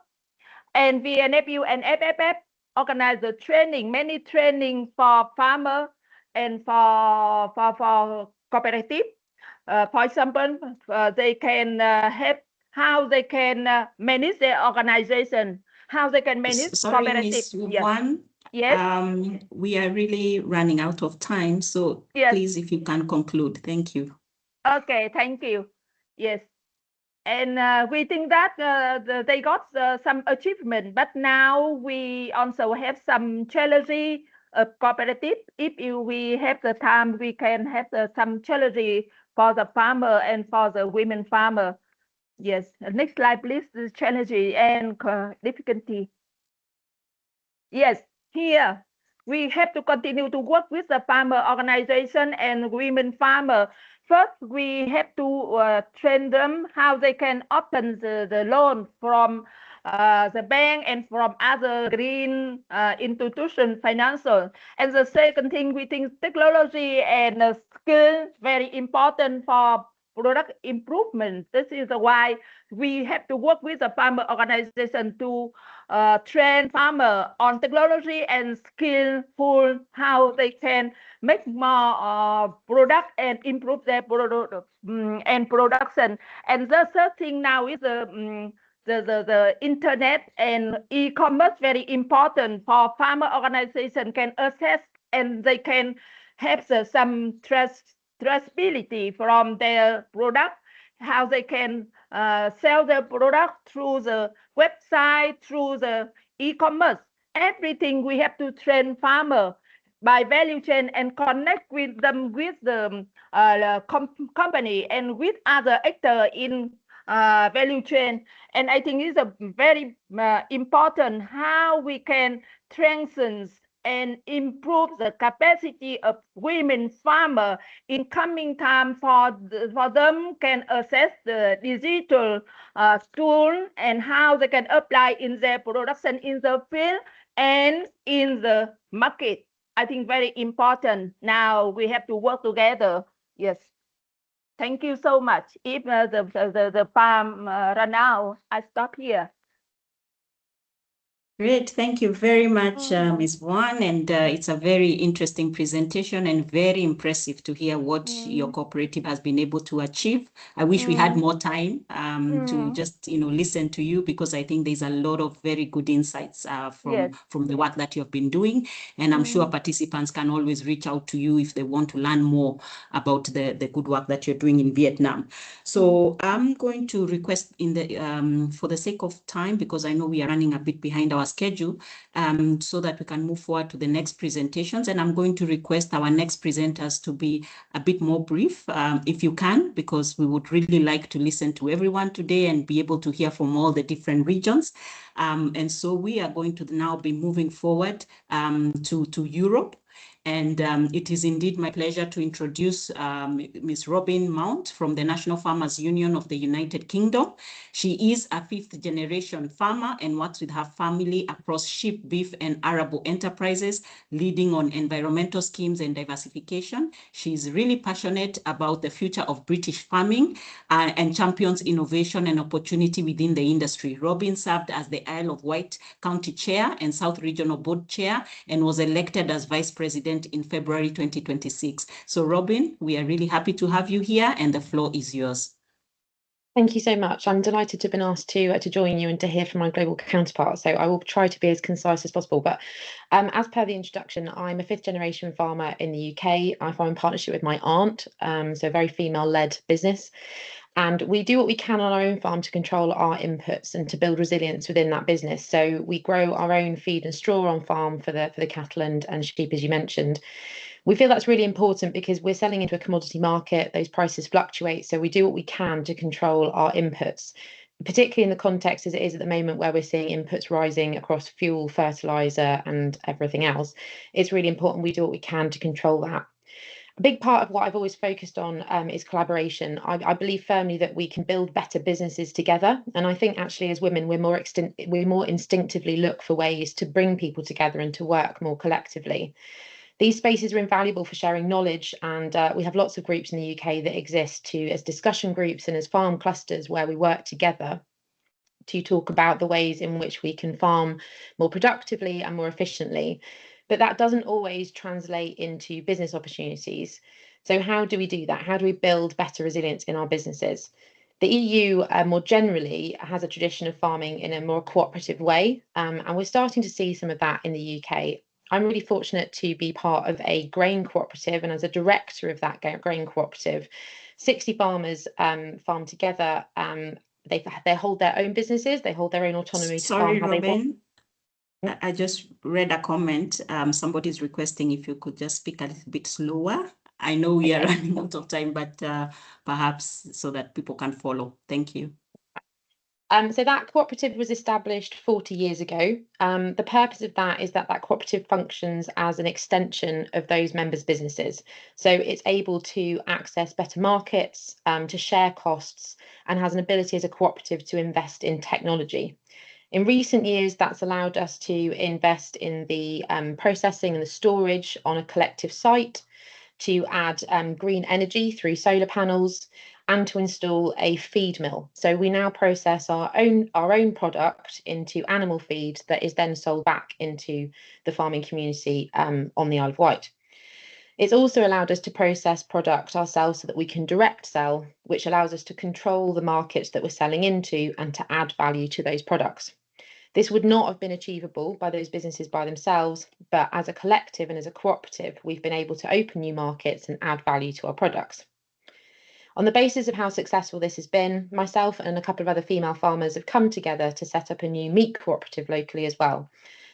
And VNFU and FFF organize the training, many training for farmer and for cooperative. For example, they can help how they can manage their organization, how they can manage cooperative. Ms. Wan, yes. We are really running out of time, so yes. Please, if you can conclude. Thank you. Okay, thank you. Yes. And we think that they got some achievement, but now we also have some challenges of cooperative. If we have the time, we can have some challenges for the farmer and for the women farmer. Yes. Next slide, please. The challenge and difficulty. Yes. Here we have to continue to work with the farmer organization and women farmer. First, we have to train them how they can open the loan from the bank and from other green institution financial. And the second thing, we think technology and skill very important for product improvement. This is why we have to work with the farmer organization to train farmer on technology and skillful how they can make more product and improve their product and production. And the third thing now is the internet and e-commerce very important for farmer organization can access, and they can have some traceability from their product, how they can sell their product through the website, through the e-commerce. Everything we have to train farmer by value chain and connect with them with the company and with other actors in value chain. And I think it's a very important how we can strengthen and improve the capacity of women farmer in coming time for them can access the digital tool and how they can apply in their production in the field and in the market. I think very important. Now we have to work together. Yes. Thank you so much. If the farm run out, I stop here. Great, thank you very much, Ms. Wan, and it's a very interesting presentation and very impressive to hear what your cooperative has been able to achieve. I wish we had more time to just listen to you, because I think there's a lot of very good insights from the work that you have been doing, and I'm sure participants can always reach out to you if they want to learn more about the good work that you're doing in Vietnam. So I'm going to request for the sake of time, because I know we are running a bit behind our schedule, so that we can move forward to the next presentations. And I'm going to request our next presenters to be a bit more brief, if you can, because we would really like to listen to everyone today and be able to hear from all the different regions. And so we are going to now be moving forward to Europe. And it is indeed my pleasure to introduce Ms. Robin Mount from the National Farmers Union of the United Kingdom. She is a fifth-generation farmer and works with her family across sheep, beef, and arable enterprises, leading on environmental schemes and diversification. She is really passionate about the future of British farming and champions innovation and opportunity within the industry. Robin served as the Isle of Wight County Chair and South Regional Board Chair, and was elected as Vice President in February 2026. So Robin, we are really happy to have you here, and the floor is yours. Thank you so much. I'm delighted to have been asked to join you and to hear from my global counterpart. So I will try to be as concise as possible. But as per the introduction, I'm a fifth-generation farmer in the UK. I farm in partnership with my aunt, so a very female-led business. And we do what we can on our own farm to control our inputs and to build resilience within that business. So we grow our own feed and straw on farm for the cattle and sheep, as you mentioned. We feel that's really important because we're selling into a commodity market. Those prices fluctuate. So we do what we can to control our inputs, particularly in the context as it is at the moment, where we're seeing inputs rising across fuel, fertilizer, and everything else. It's really important we do what we can to control that. A big part of what I've always focused on is collaboration. I believe firmly that we can build better businesses together. And I think actually as women, we more instinctively look for ways to bring people together and to work more collectively. These spaces are invaluable for sharing knowledge, and we have lots of groups in the UK that exist as discussion groups and as farm clusters where we work together to talk about the ways in which we can farm more productively and more efficiently. But that doesn't always translate into business opportunities. So how do we do that? How do we build better resilience in our businesses? The EU more generally has a tradition of farming in a more cooperative way, and we're starting to see some of that in the UK. I'm really fortunate to be part of a grain cooperative, and as a director of that grain cooperative, 60 farmers farm together. They hold their own businesses, they hold their own autonomy to farm how they want. I just read a comment. Somebody's requesting if you could just speak a little bit slower. I know we are running out of time, but perhaps so that people can follow. Thank you. So that cooperative was established 40 years ago. The purpose of that is that cooperative functions as an extension of those members' businesses. So it's able to access better markets, to share costs, and has an ability as a cooperative to invest in technology. In recent years, that's allowed us to invest in the processing and the storage on a collective site, to add green energy through solar panels, and to install a feed mill. So we now process our own product into animal feed that is then sold back into the farming community on the Isle of Wight. It's also allowed us to process product ourselves so that we can direct sell, which allows us to control the markets that we're selling into and to add value to those products. This would not have been achievable by those businesses by themselves, but as a collective and as a cooperative, we've been able to open new markets and add value to our products. On the basis of how successful this has been, myself and a couple of other female farmers have come together to set up a new meat cooperative locally as well.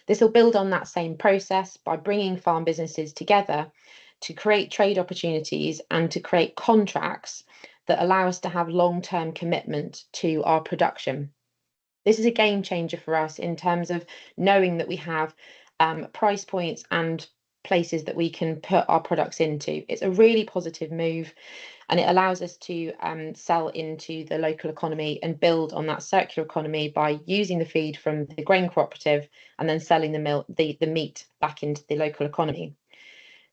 This will build on that same process by bringing farm businesses together to create trade opportunities and to create contracts that allow us to have long-term commitment to our production. This is a game changer for us in terms of knowing that we have price points and places that we can put our products into. It's a really positive move, and it allows us to sell into the local economy and build on that circular economy by using the feed from the grain cooperative and then selling the meat back into the local economy.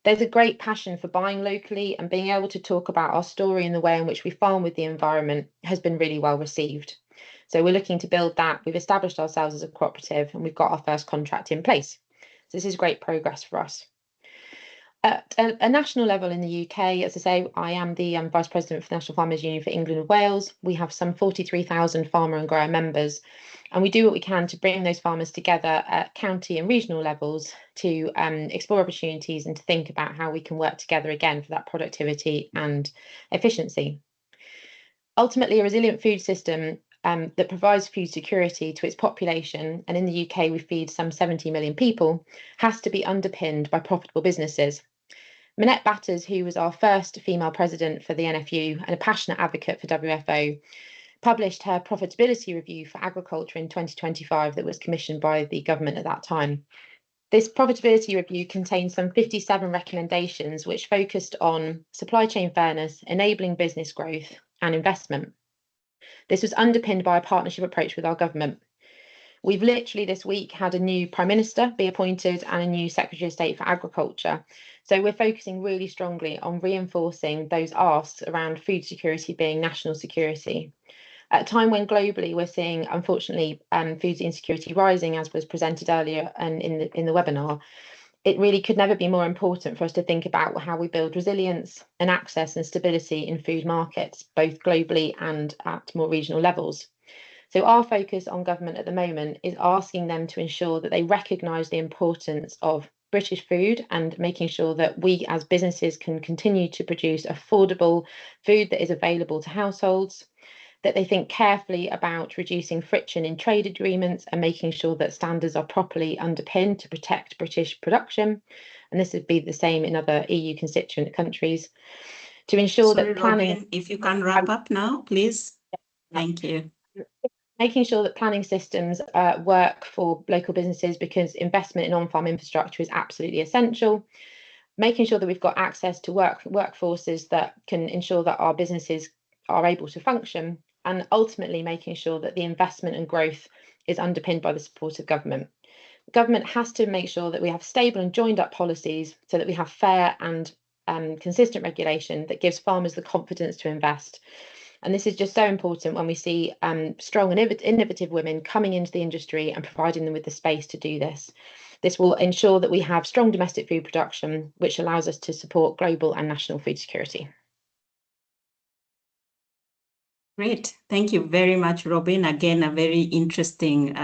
There's a great passion for buying locally, and being able to talk about our story and the way in which we farm with the environment has been really well received. So we're looking to build that. We've established ourselves as a cooperative and we've got our first contract in place. So this is great progress for us. At a national level in the UK, as I say, I am the Vice President for the National Farmers Union for England and Wales. We have some 43,000 farmer and grower members, and we do what we can to bring those farmers together at county and regional levels to explore opportunities and to think about how we can work together again for that productivity and efficiency. Ultimately, a resilient food system that provides food security to its population, and in the UK we feed some 70 million people, has to be underpinned by profitable businesses. Minette Batters, who was our first female president for the NFU and a passionate advocate for WFO, published her profitability review for agriculture in 2025 that was commissioned by the government at that time. This profitability review contained some 57 recommendations which focused on supply chain fairness, enabling business growth and investment. This was underpinned by a partnership approach with our government. We've literally this week had a new Prime Minister be appointed and a new Secretary of State for Agriculture. So we're focusing really strongly on reinforcing those asks around food security being national security. At a time when globally we're seeing, unfortunately, food insecurity rising, as was presented earlier and in the webinar, it really could never be more important for us to think about how we build resilience and access and stability in food markets, both globally and at more regional levels. So our focus on government at the moment is asking them to ensure that they recognise the importance of British food and making sure that we as businesses can continue to produce affordable food that is available to households, that they think carefully about reducing friction in trade agreements and making sure that standards are properly underpinned to protect British production. And this would be the same in other EU constituent countries. To ensure that planning... Robin, if you can wrap up now, please. Thank you. Making sure that planning systems work for local businesses, because investment in on-farm infrastructure is absolutely essential. Making sure that we've got access to workforces that can ensure that our businesses are able to function, and ultimately making sure that the investment and growth is underpinned by the support of government. Government has to make sure that we have stable and joined up policies so that we have fair and consistent regulation that gives farmers the confidence to invest. And this is just so important when we see strong and innovative women coming into the industry and providing them with the space to do this. This will ensure that we have strong domestic food production, which allows us to support global and national food security. Great. Thank you very much, Robin. Again, a very interesting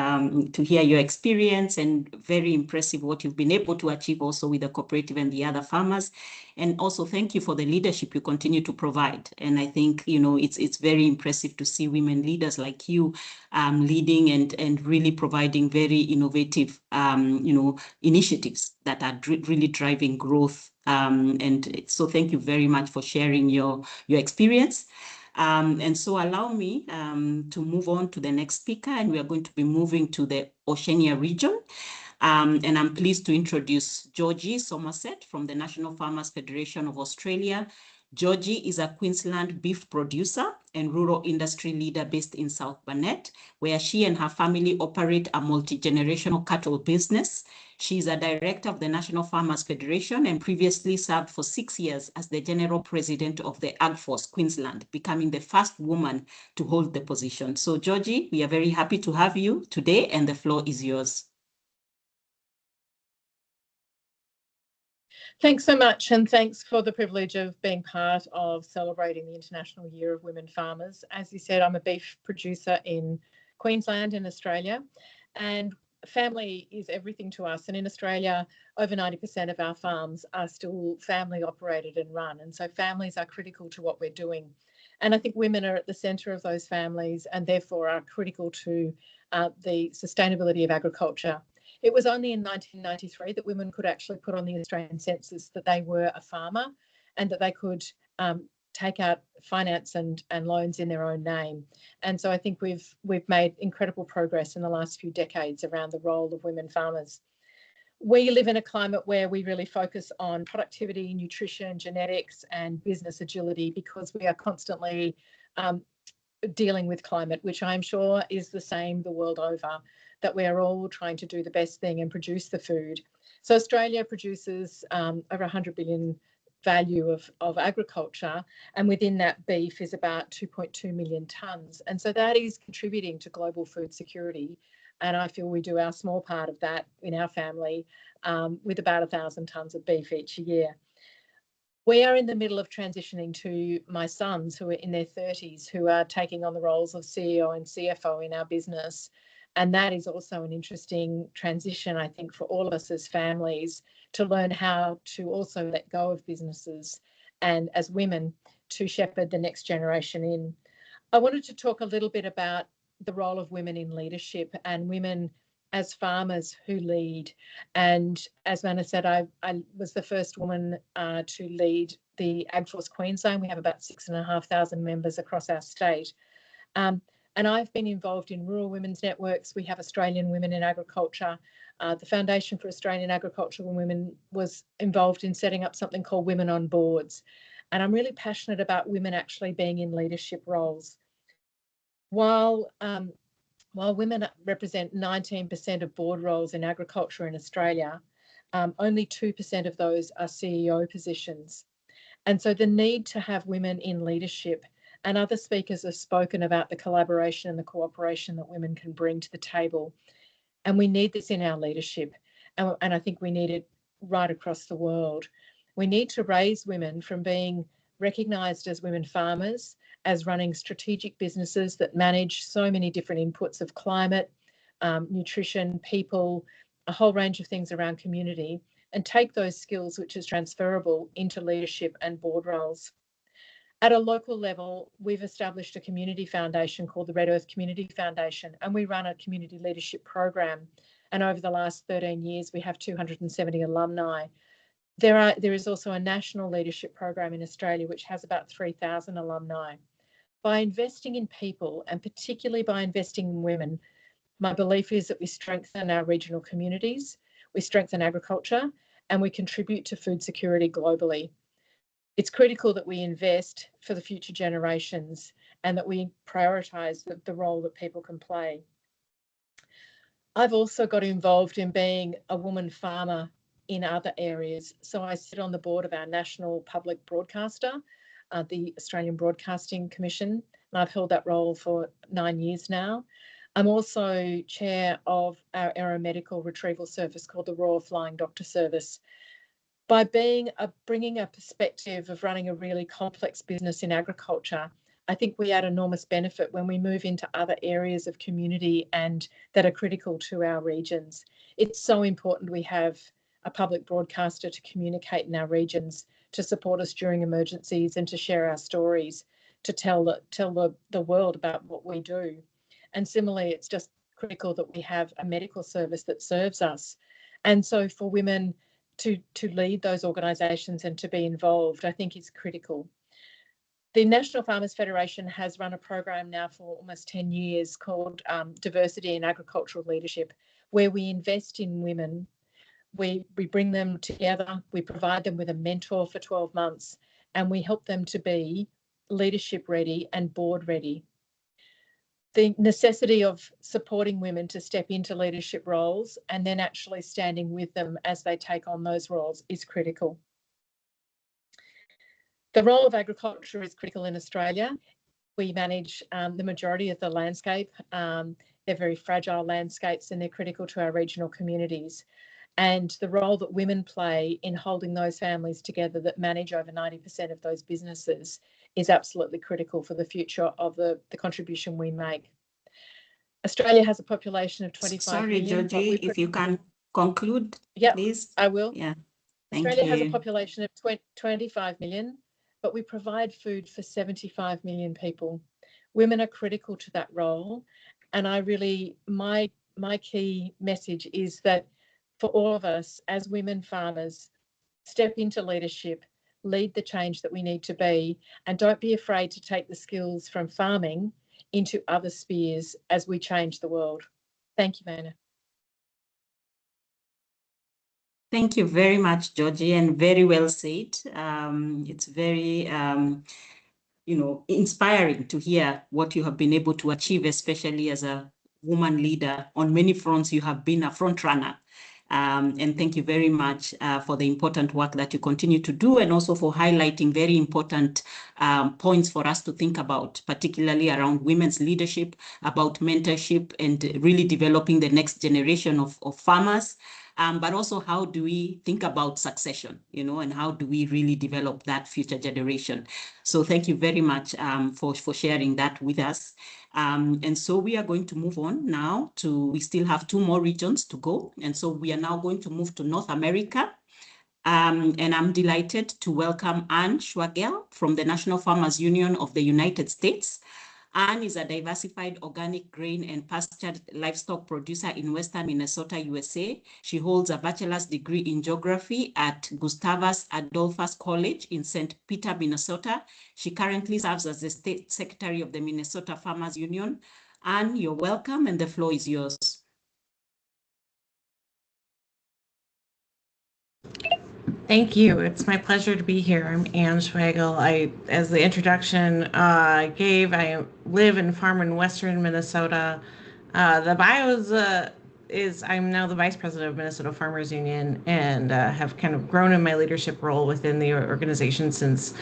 to hear your experience, and very impressive what you've been able to achieve also with the cooperative and the other farmers. And also thank you for the leadership you continue to provide. And I think, you know, it's very impressive to see women leaders like you leading and really providing very innovative, you know, initiatives that are really driving growth. And so thank you very much for sharing your experience. And so allow me to move on to the next speaker, and we are going to be moving to the Oceania region. And I'm pleased to introduce Georgie Somerset from the National Farmers Federation of Australia. Georgie is a Queensland beef producer and rural industry leader based in South Burnett, where she and her family operate a multi-generational cattle business. She is a director of the National Farmers Federation and previously served for 6 years as the general president of the AgForce Queensland, becoming the first woman to hold the position. So Georgie, we are very happy to have you today, and the floor is yours. Thanks so much, and thanks for the privilege of being part of celebrating the International Year of Women Farmers. As you said, I'm a beef producer in Queensland in Australia, and family is everything to us. And in Australia, over 90% of our farms are still family operated and run. And so families are critical to what we're doing. And I think women are at the centre of those families and therefore are critical to the sustainability of agriculture. It was only in 1993 that women could actually put on the Australian census that they were a farmer and that they could take out finance and loans in their own name. And so I think we've made incredible progress in the last few decades around the role of women farmers. We live in a climate where we really focus on productivity, nutrition, genetics, and business agility because we are constantly dealing with climate, which I'm sure is the same the world over, that we are all trying to do the best thing and produce the food. So Australia produces over 100 billion value of agriculture, and within that beef is about 2.2 million tonnes. And so that is contributing to global food security. And I feel we do our small part of that in our family with about 1,000 tonnes of beef each year. We are in the middle of transitioning to my sons who are in their 30s, who are taking on the roles of CEO and CFO in our business. And that is also an interesting transition, I think, for all of us as families to learn how to also let go of businesses and as women to shepherd the next generation in. I wanted to talk a little bit about the role of women in leadership and women as farmers who lead. And as Manna said, I was the first woman to lead the AgForce Queensland. We have about 6,500 members across our state. And I've been involved in rural women's networks. We have Australian Women in Agriculture. The Foundation for Australian Agricultural Women was involved in setting up something called Women on Boards. And I'm really passionate about women actually being in leadership roles. While women represent 19% of board roles in agriculture in Australia, only 2% of those are CEO positions. And so the need to have women in leadership, and other speakers have spoken about the collaboration and the cooperation that women can bring to the table. And we need this in our leadership. And I think we need it right across the world. We need to raise women from being recognised as women farmers, as running strategic businesses that manage so many different inputs of climate, nutrition, people, a whole range of things around community, and take those skills, which is transferable, into leadership and board roles. At a local level, we've established a community foundation called the Red Earth Community Foundation, and we run a community leadership program. And over the last 13 years, we have 270 alumni. There is also a national leadership program in Australia, which has about 3,000 alumni. By investing in people, and particularly by investing in women, my belief is that we strengthen our regional communities, we strengthen agriculture, and we contribute to food security globally. It's critical that we invest for the future generations and that we prioritise the role that people can play. I've also got involved in being a woman farmer in other areas. So I sit on the board of our national public broadcaster, the Australian Broadcasting Commission, and I've held that role for 9 years now. I'm also chair of our aeromedical retrieval service called the Royal Flying Doctor Service. By bringing a perspective of running a really complex business in agriculture, I think we add enormous benefit when we move into other areas of community and that are critical to our regions. It's so important we have a public broadcaster to communicate in our regions, to support us during emergencies and to share our stories, to tell the world about what we do. And similarly, it's just critical that we have a medical service that serves us. And so for women to lead those organisations and to be involved, I think is critical. The National Farmers Federation has run a program now for almost 10 years called Diversity in Agricultural Leadership, where we invest in women. We bring them together, we provide them with a mentor for 12 months, and we help them to be leadership ready and board ready. The necessity of supporting women to step into leadership roles and then actually standing with them as they take on those roles is critical. The role of agriculture is critical in Australia. We manage the majority of the landscape. They're very fragile landscapes and they're critical to our regional communities. And the role that women play in holding those families together that manage over 90% of those businesses is absolutely critical for the future of the contribution we make. Australia has a population of 25 million. Sorry, Georgie, if you can conclude, yep, please. I will. Yeah, thank Australia you. has a population of 25 million, but we provide food for 75 million people. Women are critical to that role. And I really, my key message is that for all of us as women farmers, step into leadership, lead the change that we need to be, and don't be afraid to take the skills from farming into other spheres as we change the world. Thank you, Mona. Thank you very much, Georgie, and very well said. It's very, inspiring to hear what you have been able to achieve, especially as a woman leader. On many fronts, you have been a front runner. And thank you very much for the important work that you continue to do, and also for highlighting very important points for us to think about, particularly around women's leadership, about mentorship, and really developing the next generation of farmers. But also, how do we think about succession, and how do we really develop that future generation? So thank you very much for sharing that with us. And so we are going to move on now we still have 2 more regions to go. And so we are now going to move to North America. And I'm delighted to welcome Anne Schwagel from the National Farmers Union of the United States. Anne is a diversified organic grain and pastured livestock producer in Western Minnesota, USA. She holds a bachelor's degree in geography at Gustavus Adolphus College in St. Peter, Minnesota. She currently serves as the State Secretary of the Minnesota Farmers Union. Anne, you're welcome, and the floor is yours. Thank you. It's my pleasure to be here. I'm Anne Schwagel. As the introduction gave, I live and farm in Western Minnesota. The bio is I'm now the Vice President of Minnesota Farmers Union, and have kind of grown in my leadership role within the organization since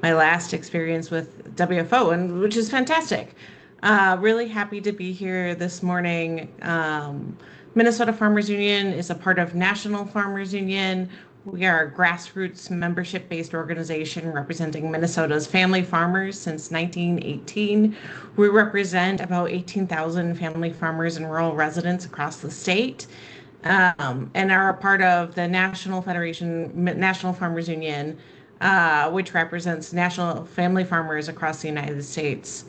my last experience with WFO, and which is fantastic. Really happy to be here this morning. Minnesota Farmers Union is a part of National Farmers Union. We are a grassroots membership-based organization representing Minnesota's family farmers since 1918. We represent about 18,000 family farmers and rural residents across the state, and are a part of the National Farmers Union, which represents national family farmers across the United States.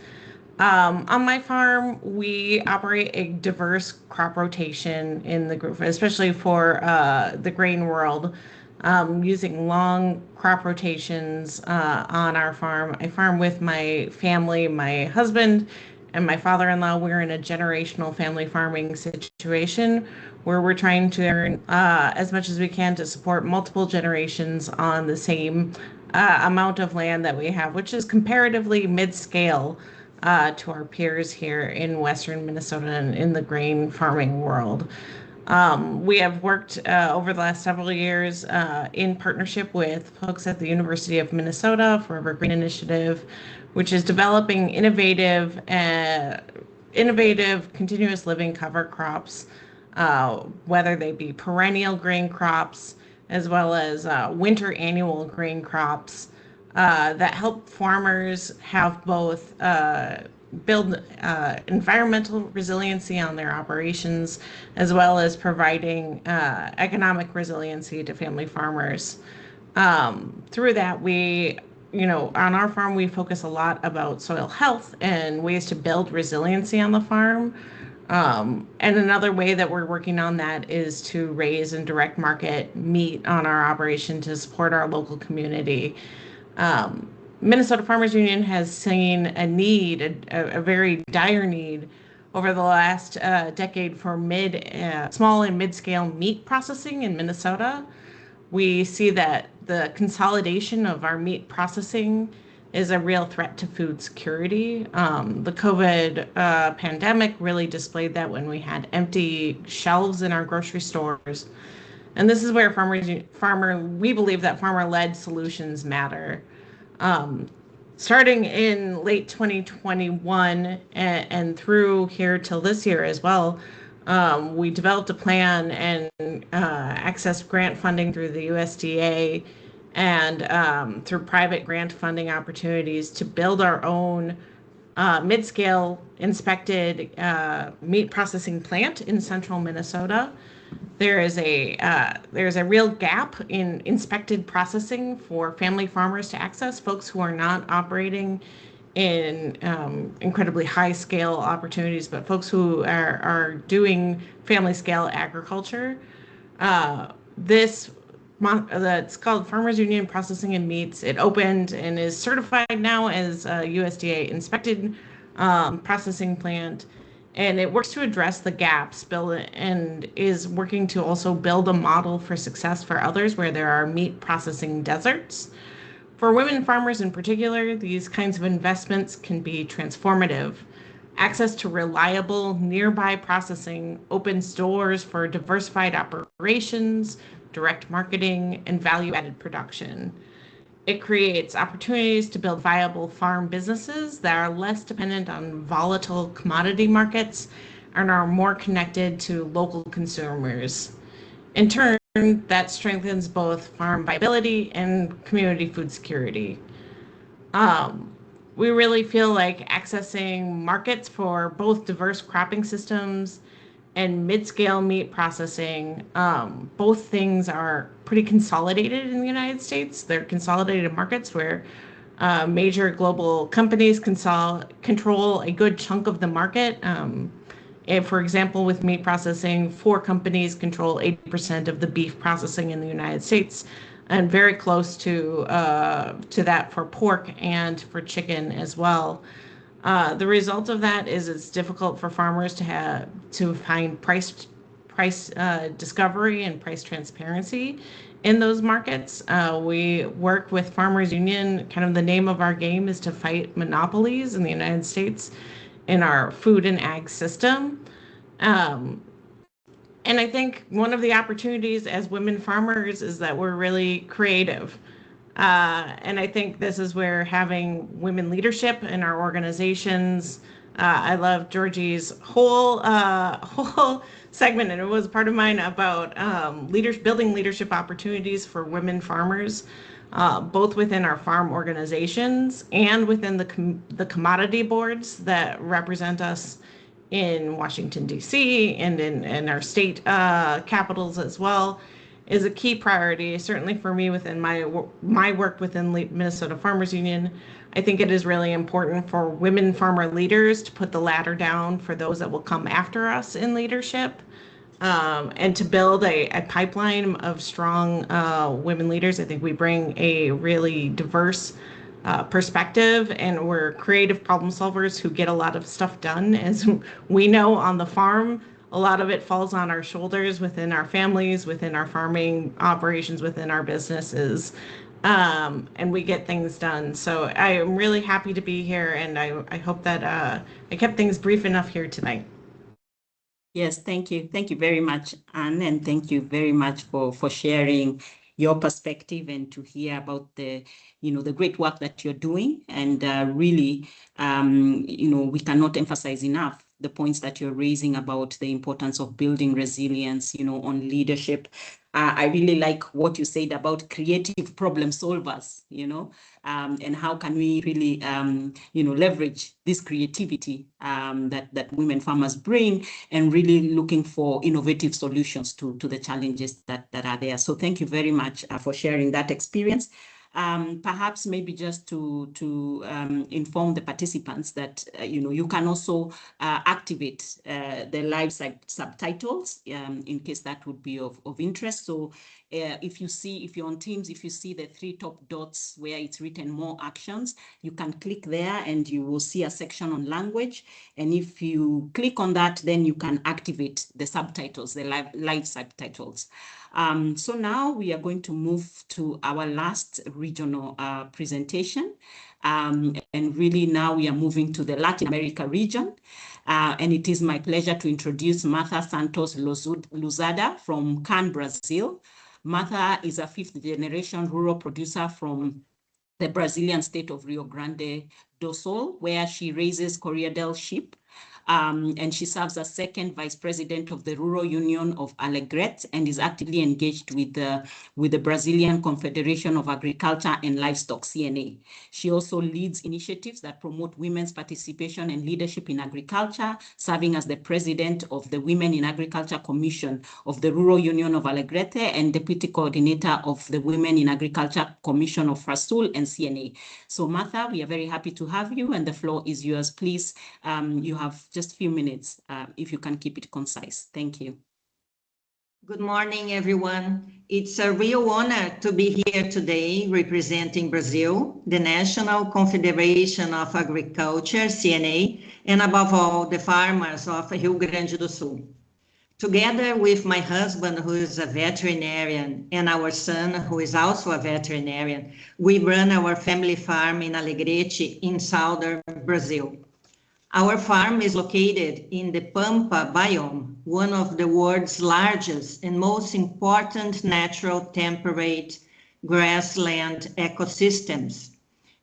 On my farm, we operate a diverse crop rotation in the group, especially for the grain world. Using long crop rotations on our farm. I farm with my family, my husband and my father-in-law. We're in a generational family farming situation where we're trying to earn as much as we can to support multiple generations on the same amount of land that we have, which is comparatively mid-scale to our peers here in Western Minnesota and in the grain farming world. We have worked over the last several years in partnership with folks at the University of Minnesota for our Green Initiative, which is developing innovative continuous living cover crops, whether they be perennial grain crops as well as winter annual grain crops that help farmers have both build environmental resiliency on their operations, as well as providing economic resiliency to family farmers. Through that, on our farm, we focus a lot about soil health and ways to build resiliency on the farm. And another way that we're working on that is to raise and direct market meat on our operation to support our local community. Minnesota Farmers Union has seen a very dire need over the last decade for small and mid-scale meat processing in Minnesota. We see that the consolidation of our meat processing is a real threat to food security. The COVID pandemic really displayed that when we had empty shelves in our grocery stores. And this is where we believe that farmer-led solutions matter. Starting in late 2021 and through here till this year as well, we developed a plan and accessed grant funding through the USDA and through private grant funding opportunities to build our own mid-scale inspected meat processing plant in central Minnesota. there's a real gap in inspected processing for family farmers to access, folks who are not operating in incredibly high scale opportunities, but folks who are doing family scale agriculture. It's called Farmers Union Processing and Meats. It opened and is certified now as a USDA inspected processing plant. And it works to address the gaps and is working to also build a model for success for others where there are meat processing deserts. For women farmers in particular, these kinds of investments can be transformative. Access to reliable nearby processing opens doors for diversified operations, direct marketing, and value-added production. It creates opportunities to build viable farm businesses that are less dependent on volatile commodity markets and are more connected to local consumers. In turn, that strengthens both farm viability and community food security. We really feel like accessing markets for both diverse cropping systems and mid-scale meat processing, both things are pretty consolidated in the United States. They're consolidated markets where major global companies control a good chunk of the market. And for example, with meat processing, 4 companies control 80% of the beef processing in the United States, and very close to that for pork and for chicken as well. The result of that is it's difficult for farmers to find price discovery and price transparency in those markets. We work with Farmers Union. Kind of the name of our game is to fight monopolies in the United States in our food and ag system. And I think one of the opportunities as women farmers is that we're really creative. And I think this is where having women leadership in our organizations, I love Georgie's whole segment, and it was part of mine, about building leadership opportunities for women farmers, both within our farm organizations and within the commodity boards that represent us in Washington, D.C. and in our state capitals as well, is a key priority, certainly for me within my work within Minnesota Farmers Union. I think it is really important for women farmer leaders to put the ladder down for those that will come after us in leadership, and to build a pipeline of strong women leaders. I think we bring a really diverse perspective, and we're creative problem solvers who get a lot of stuff done. As we know on the farm, a lot of it falls on our shoulders within our families, within our farming operations, within our businesses, and we get things done. So I am really happy to be here, and I hope that I kept things brief enough here tonight. Yes, thank you. Thank you very much, Anne, and thank you very much for sharing your perspective and to hear about the great work that you're doing. And really, we cannot emphasize enough the points that you're raising about the importance of building resilience, on leadership. I really like what you said about creative problem solvers, and how can we really, leverage this creativity that women farmers bring, and really looking for innovative solutions to the challenges that are there. So thank you very much for sharing that experience. Perhaps maybe just to inform the participants that you can also activate the live subtitles in case that would be of interest. So if you're on Teams, if you see the 3 top dots where it's written more actions, you can click there and you will see a section on language. And if you click on that, then you can activate the subtitles, the live subtitles. So now we are going to move to our last regional presentation. And really now we are moving to the Latin America region. And it is my pleasure to introduce Martha Santos Luzada from Can, Brazil. Martha is a 5th-generation rural producer from the Brazilian state of Rio Grande do Sul, where she raises Corriedale sheep. and she serves as second vice president of the Rural Union of Alegrete and is actively engaged with the Brazilian Confederation of Agriculture and Livestock, CNA. She also leads initiatives that promote women's participation and leadership in agriculture, serving as the president of the Women in Agriculture Commission of the Rural Union of Alegrete and deputy coordinator of the Women in Agriculture Commission of Frasul and CNA. So Martha, we are very happy to have you, and the floor is yours. Please, you have just a few minutes, if you can keep it concise. Thank you. Good morning, everyone. It's a real honor to be here today representing Brazil, the National Confederation of Agriculture, CNA, and above all, the farmers of Rio Grande do Sul. Together with my husband, who is a veterinarian, and our son, who is also a veterinarian, we run our family farm in Alegrete in southern Brazil. Our farm is located in the Pampa biome, one of the world's largest and most important natural temperate grassland ecosystems.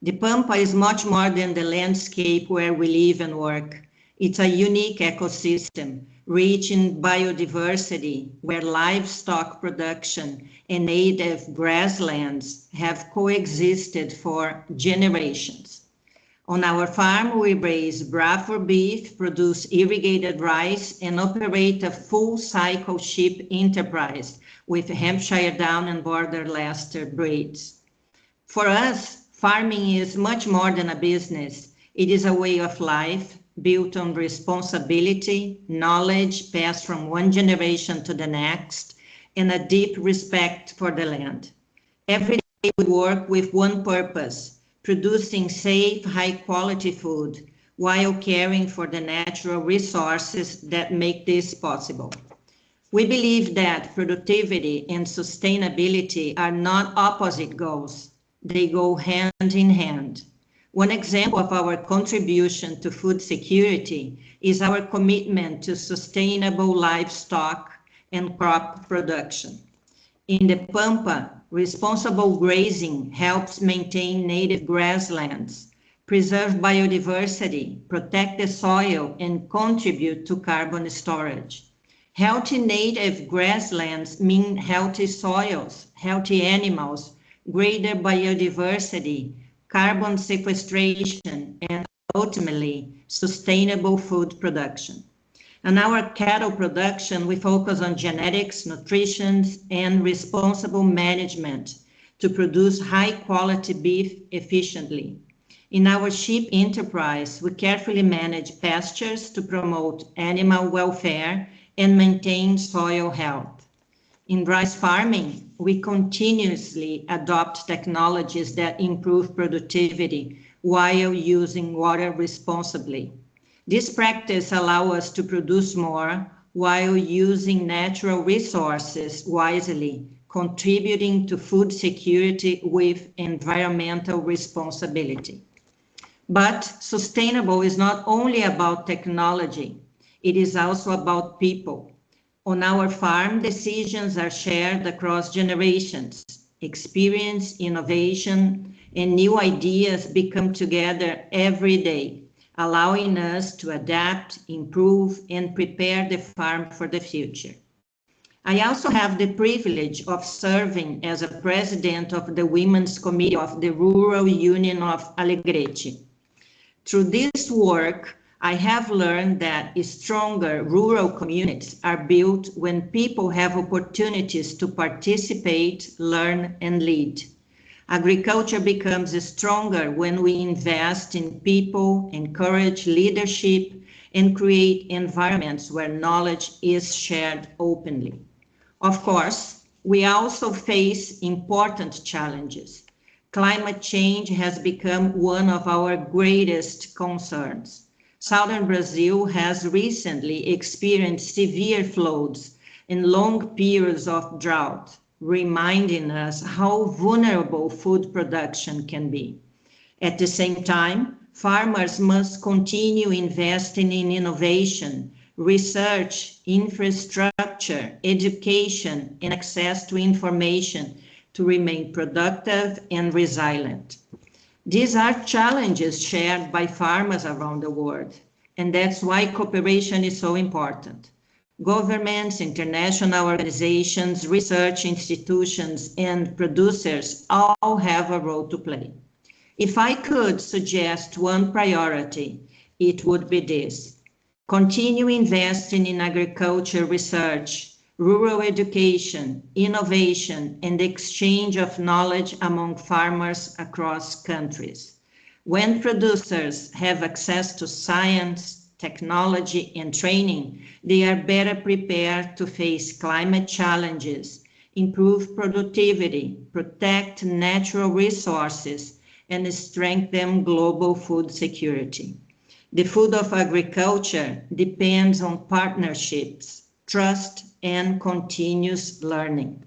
The Pampa is much more than the landscape where we live and work. It's a unique ecosystem, rich in biodiversity, where livestock production and native grasslands have coexisted for generations. On our farm, we raise Brahma beef, produce irrigated rice, and operate a full-cycle sheep enterprise with Hampshire Down and Border Leicester breeds. For us, farming is much more than a business. It is a way of life built on responsibility, knowledge passed from one generation to the next, and a deep respect for the land. Every day we work with one purpose: producing safe, high-quality food while caring for the natural resources that make this possible. We believe that productivity and sustainability are not opposite goals. They go hand in hand. One example of our contribution to food security is our commitment to sustainable livestock and crop production. In the Pampa, responsible grazing helps maintain native grasslands, preserve biodiversity, protect the soil, and contribute to carbon storage. Healthy native grasslands mean healthy soils, healthy animals, greater biodiversity, carbon sequestration, and ultimately sustainable food production. In our cattle production, we focus on genetics, nutrition, and responsible management to produce high-quality beef efficiently. In our sheep enterprise, we carefully manage pastures to promote animal welfare and maintain soil health. In rice farming, we continuously adopt technologies that improve productivity while using water responsibly. This practice allows us to produce more while using natural resources wisely, contributing to food security with environmental responsibility. But sustainable is not only about technology, it is also about people. On our farm, decisions are shared across generations. Experience, innovation, and new ideas become together every day, allowing us to adapt, improve, and prepare the farm for the future. I also have the privilege of serving as a president of the Women's Committee of the Rural Union of Alegrete. Through this work, I have learned that stronger rural communities are built when people have opportunities to participate, learn, and lead. Agriculture becomes stronger when we invest in people, encourage leadership, and create environments where knowledge is shared openly. Of course, we also face important challenges. Climate change has become one of our greatest concerns. Southern Brazil has recently experienced severe floods and long periods of drought, reminding us how vulnerable food production can be. At the same time, farmers must continue investing in innovation, research, infrastructure, education, and access to information to remain productive and resilient. These are challenges shared by farmers around the world. and that's why cooperation is so important. Governments, international organizations, research institutions, and producers all have a role to play. If I could suggest one priority, it would be this: continue investing in agriculture research, rural education, innovation, and exchange of knowledge among farmers across countries. When producers have access to science, technology, and training, they are better prepared to face climate challenges, improve productivity, protect natural resources, and strengthen global food security. The food of agriculture depends on partnerships, trust, and continuous learning.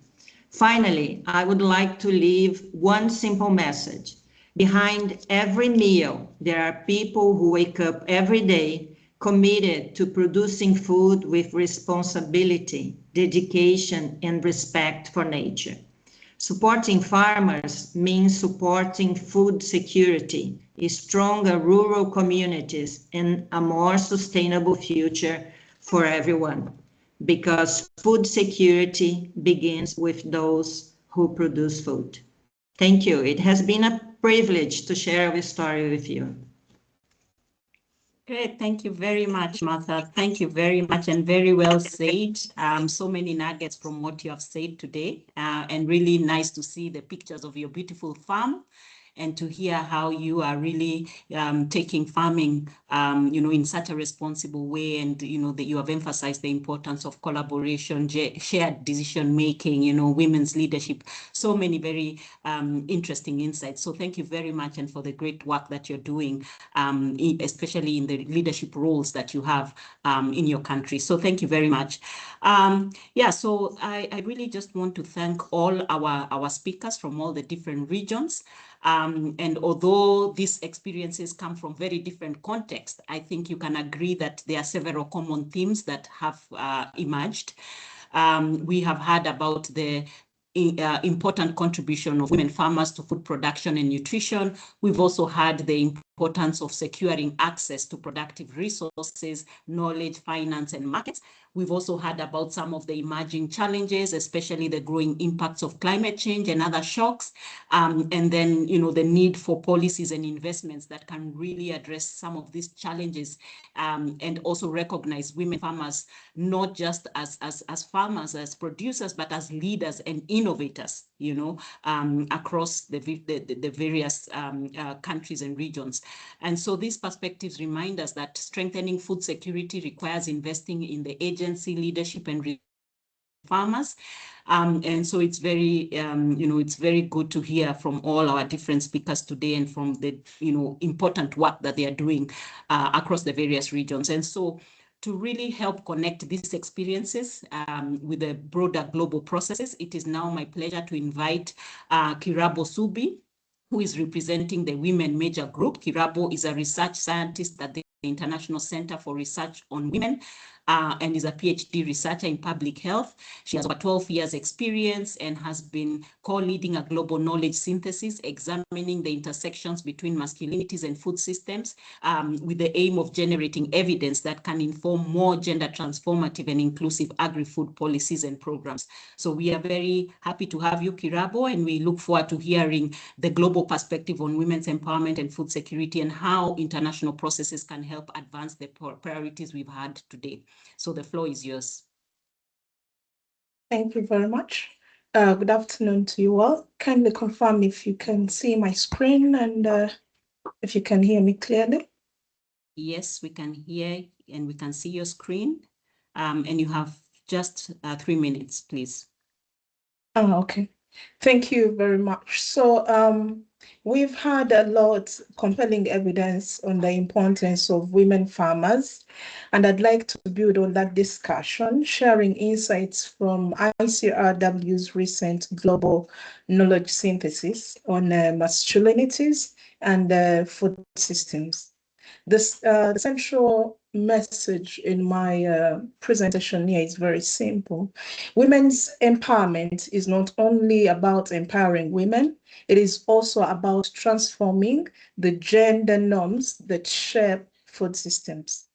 Finally, I would like to leave one simple message. Behind every meal, there are people who wake up every day committed to producing food with responsibility, dedication, and respect for nature. Supporting farmers means supporting food security, stronger rural communities, and a more sustainable future for everyone. Because food security begins with those who produce food. Thank you. It has been a privilege to share our story with you. Great, thank you very much, Martha. Thank you very much and very well said. So many nuggets from what you have said today, and really nice to see the pictures of your beautiful farm and to hear how you are really taking farming, in such a responsible way, and that you have emphasized the importance of collaboration, shared decision making, women's leadership. So many very interesting insights. So thank you very much, and for the great work that you're doing, especially in the leadership roles that you have in your country. So thank you very much. So I really just want to thank all our speakers from all the different regions. And although these experiences come from very different contexts, I think you can agree that there are several common themes that have emerged. We have heard about the important contribution of women farmers to food production and nutrition. We've also had the importance of securing access to productive resources, knowledge, finance, and markets. We've also heard about some of the emerging challenges, especially the growing impacts of climate change and other shocks. And then, the need for policies and investments that can really address some of these challenges, and also recognize women farmers, not just as farmers, as producers, but as leaders and innovators, across the various countries and regions. And so these perspectives remind us that strengthening food security requires investing in the agency, leadership, and farmers. And so it's very, it's very good to hear from all our different speakers today, and from the, important work that they are doing across the various regions. And so to really help connect these experiences with the broader global processes, it is now my pleasure to invite Kirabo Subi, who is representing the Women Major Group. Kirabo is a research scientist at the International Center for Research on Women, and is a PhD researcher in public health. She has over 12 years experience and has been co-leading a global knowledge synthesis, examining the intersections between masculinities and food systems, with the aim of generating evidence that can inform more gender transformative and inclusive agri-food policies and programs. So we are very happy to have you, Kirabo, and we look forward to hearing the global perspective on women's empowerment and food security, and how international processes can help advance the priorities we've had today. So the floor is yours. Thank you very much. Good afternoon to you all. Kindly confirm if you can see my screen and if you can hear me clearly. Yes, we can hear and we can see your screen. And you have just 3 minutes, please. Okay. Thank you very much. So we've had a lot compelling evidence on the importance of women farmers, and I'd like to build on that discussion, sharing insights from ICRW's recent global knowledge synthesis on masculinities and food systems. The central message in my presentation here is very simple. Women's empowerment is not only about empowering women, it is also about transforming the gender norms that shape food systems.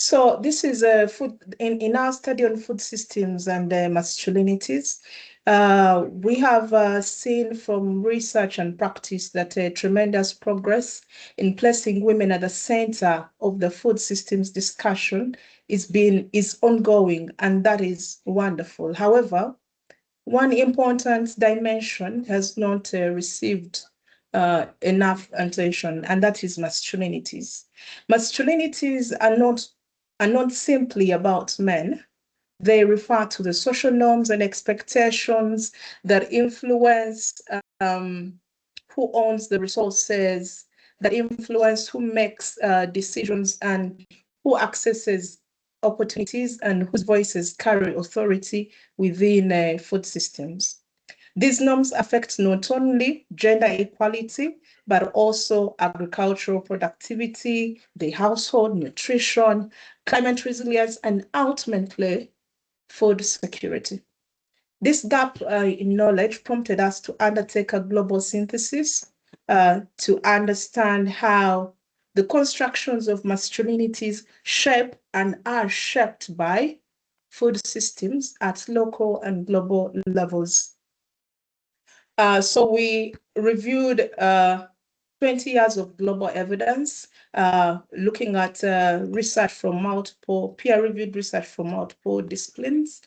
So this is a food in our study on food systems and masculinities. We have seen from research and practice that tremendous progress in placing women at the center of the food systems discussion is ongoing, and that is wonderful. However, one important dimension has not received enough attention, and that is masculinities. Masculinities are not simply about men. They refer to the social norms and expectations that influence who owns the resources, that influence who makes decisions and who accesses opportunities and whose voices carry authority within food systems. These norms affect not only gender equality, but also agricultural productivity, the household nutrition, climate resilience, and ultimately food security. This gap in knowledge prompted us to undertake a global synthesis to understand how the constructions of masculinities shape and are shaped by food systems at local and global levels. So we reviewed 20 years of global evidence, looking at research from multiple, peer-reviewed research from multiple disciplines.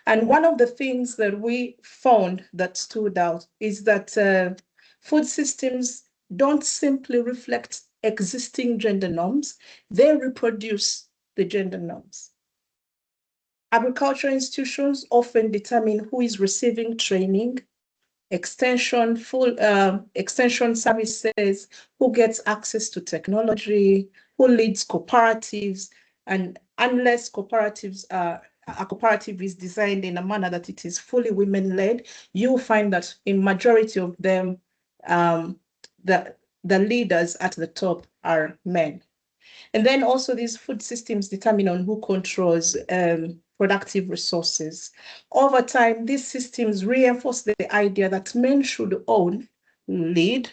And one of the things that we found that stood out is that food systems don't simply reflect existing gender norms, they reproduce the gender norms. Agricultural institutions often determine who is receiving training, extension services, who gets access to technology, who leads cooperatives, and unless a cooperative is designed in a manner that it is fully women-led, you'll find that in majority of them, the leaders at the top are men. And then also these food systems determine on who controls productive resources. Over time, these systems reinforce the idea that men should own, lead,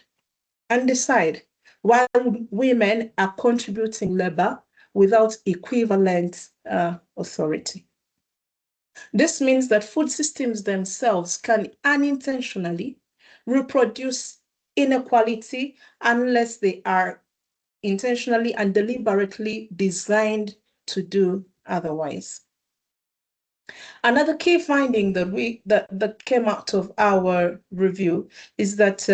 and decide, while women are contributing labor without equivalent authority. This means that food systems themselves can unintentionally reproduce inequality unless they are intentionally and deliberately designed to do otherwise. Another key finding that came out of our review is that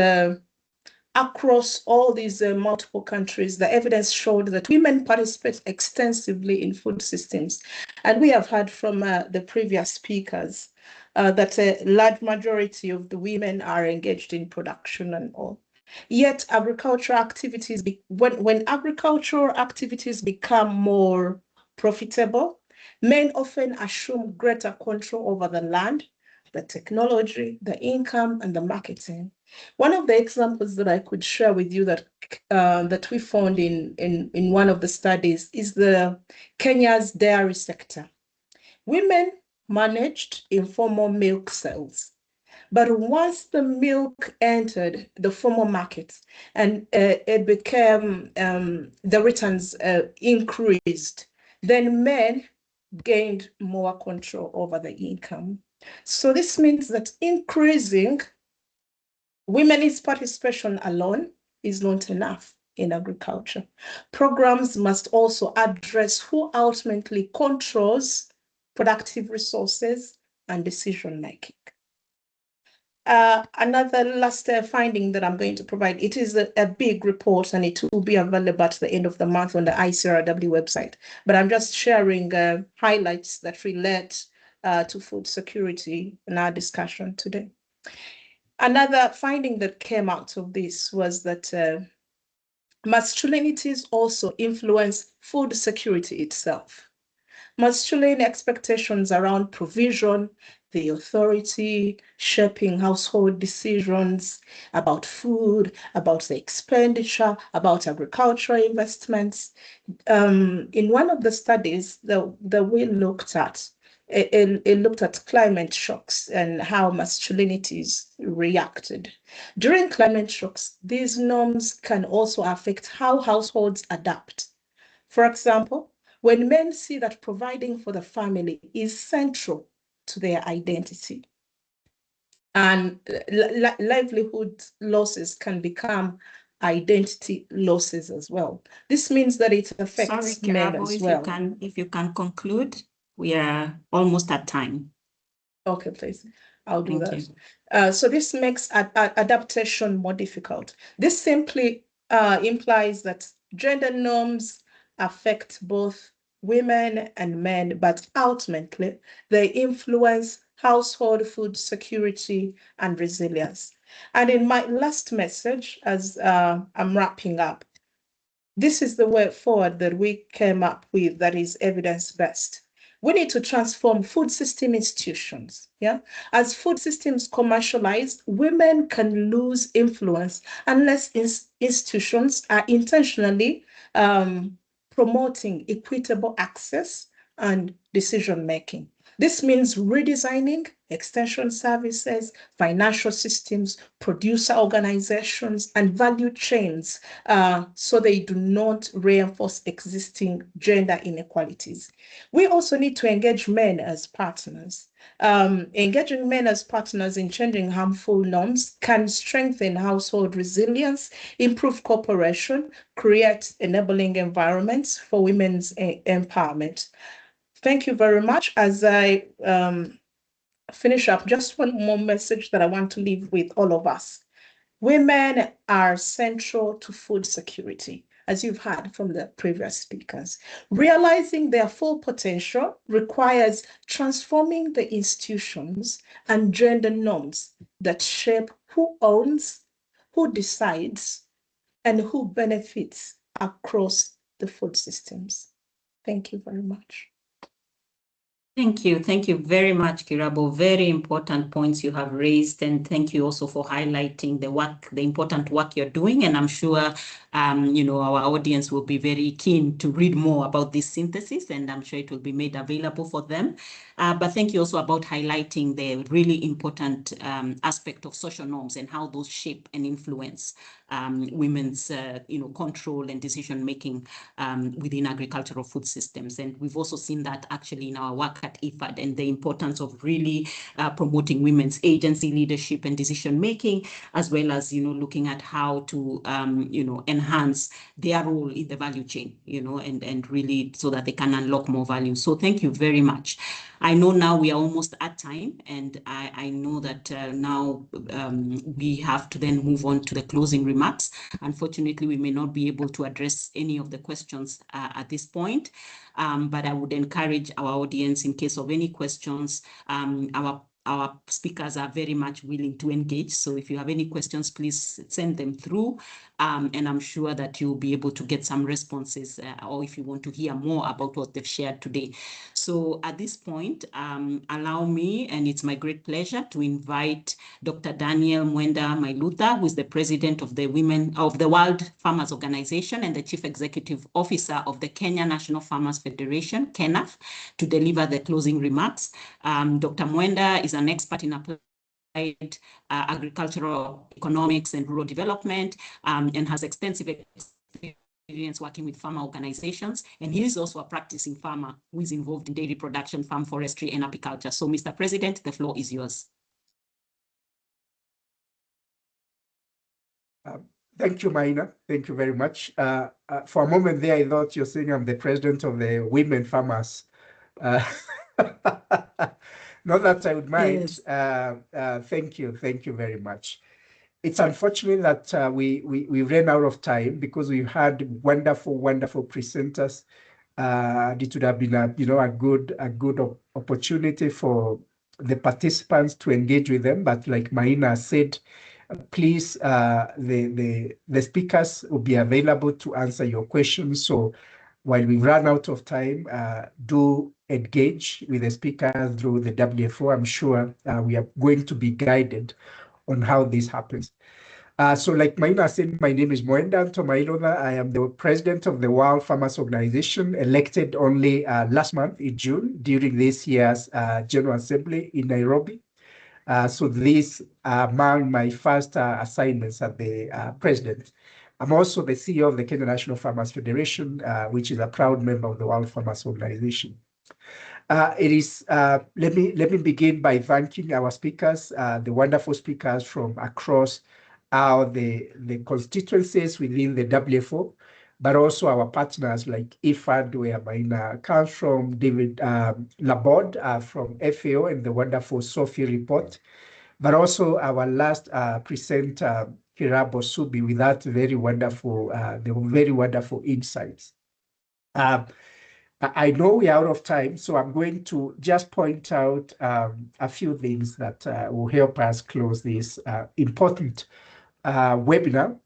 across all these multiple countries, the evidence showed that women participate extensively in food systems. And we have heard from the previous speakers that a large majority of the women are engaged in production and all. Yet agricultural activities, when agricultural activities become more profitable, men often assume greater control over the land, the technology, the income, and the marketing. One of the examples that I could share with you that we found in one of the studies is the Kenya's dairy sector. Women managed informal milk sales. But once the milk entered the formal market and it became, the returns increased, then men gained more control over the income. So this means that increasing women's participation alone is not enough in agriculture. Programs must also address who ultimately controls productive resources and decision-making. Another last finding that I'm going to provide, it is a big report and it will be available at the end of the month on the ICRW website. But I'm just sharing highlights that relate to food security in our discussion today. Another finding that came out of this was that masculinities also influence food security itself. Masculine expectations around provision, the authority, shaping household decisions about food, about the expenditure, about agricultural investments. In one of the studies that we looked at, it looked at climate shocks and how masculinities reacted. During climate shocks, these norms can also affect how households adapt. For example, when men see that providing for the family is central to their identity, and livelihood losses can become identity losses as well. This means that it affects men as well. If you can conclude, we are almost at time. Okay, please. I'll do that. So this makes adaptation more difficult. This simply implies that gender norms affect both women and men, but ultimately they influence household food security and resilience. And in my last message, as I'm wrapping up, this is the way forward that we came up with that is evidence-based. We need to transform food system institutions. Yeah, as food systems commercialize, women can lose influence unless institutions are intentionally promoting equitable access and decision making. This means redesigning extension services, financial systems, producer organizations, and value chains so they do not reinforce existing gender inequalities. We also need to engage men as partners. Engaging men as partners in changing harmful norms can strengthen household resilience, improve cooperation, create enabling environments for women's empowerment. Thank you very much. As I finish up, just one more message that I want to leave with all of us. Women are central to food security, as you've heard from the previous speakers. Realizing their full potential requires transforming the institutions and gender norms that shape who owns, who decides, and who benefits across the food systems. Thank you very much. Thank you. Thank you very much, Kirabo. Very important points you have raised. And thank you also for highlighting the important work you're doing. And I'm sure, our audience will be very keen to read more about this synthesis, and I'm sure it will be made available for them. But thank you also about highlighting the really important aspect of social norms and how those shape and influence women's, control and decision-making within agricultural food systems. And we've also seen that actually in our work at IFAD, and the importance of really promoting women's agency, leadership, and decision-making, as well as, looking at how to, enhance their role in the value chain, and really so that they can unlock more value. So thank you very much. I know now we are almost at time, and I know that now we have to then move on to the closing remarks. Unfortunately, we may not be able to address any of the questions at this point, but I would encourage our audience, in case of any questions, our speakers are very much willing to engage. So if you have any questions, please send them through, and I'm sure that you'll be able to get some responses, or if you want to hear more about what they've shared today. So at this point, allow me, and it's my great pleasure, to invite Dr. Daniel Mwenda Mailutha, who is the president of the World Farmers Organization and the chief executive officer of the Kenya National Farmers Federation, KENAF, to deliver the closing remarks. Dr. Mwenda is an expert in applied agricultural economics and rural development, and has extensive experience working with farmer organizations. And he is also a practicing farmer who is involved in dairy production, farm forestry, and apiculture. So, Mr. President, the floor is yours. Thank you, Maina. Thank you very much. For a moment there, I thought you're saying I'm the president of the women farmers. Not that I would mind. Yes. Thank you very much. It's unfortunate that we ran out of time because we had wonderful presenters. It would have been a good opportunity for the participants to engage with them. But like Maina said, please, the speakers will be available to answer your questions. So while we run out of time, do engage with the speakers through the WFO. I'm sure we are going to be guided on how this happens. So like Maina said, my name is Mwenda Mailutha. I am the president of the World Farmers Organization, elected only last month in June during this year's General Assembly in Nairobi. So these are among my first assignments as the president. I'm also the CEO of the Kenya National Farmers Federation, which is a proud member of the World Farmers Organization. Let me begin by thanking our speakers, the wonderful speakers from across the constituencies within the WFO, but also our partners like IFAD, where Maina comes from, David Laborde from FAO and the wonderful SOFI Report, but also our last presenter, Kirabo Subi, with that very wonderful insights. I know we're out of time, so I'm going to just point out a few things that will help us close this important webinar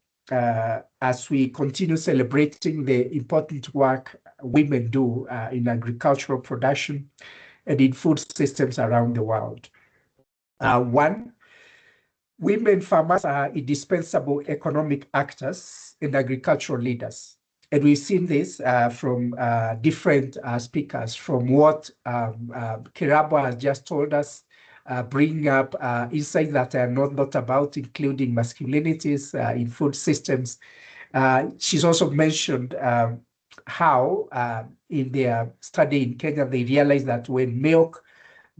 as we continue celebrating the important work women do in agricultural production and in food systems around the world. One, women farmers are indispensable economic actors and agricultural leaders. And we've seen this from different speakers, from what Kirabo has just told us, bringing up insights that are not about including masculinities in food systems. She's also mentioned how in their study in Kenya, they realized that when milk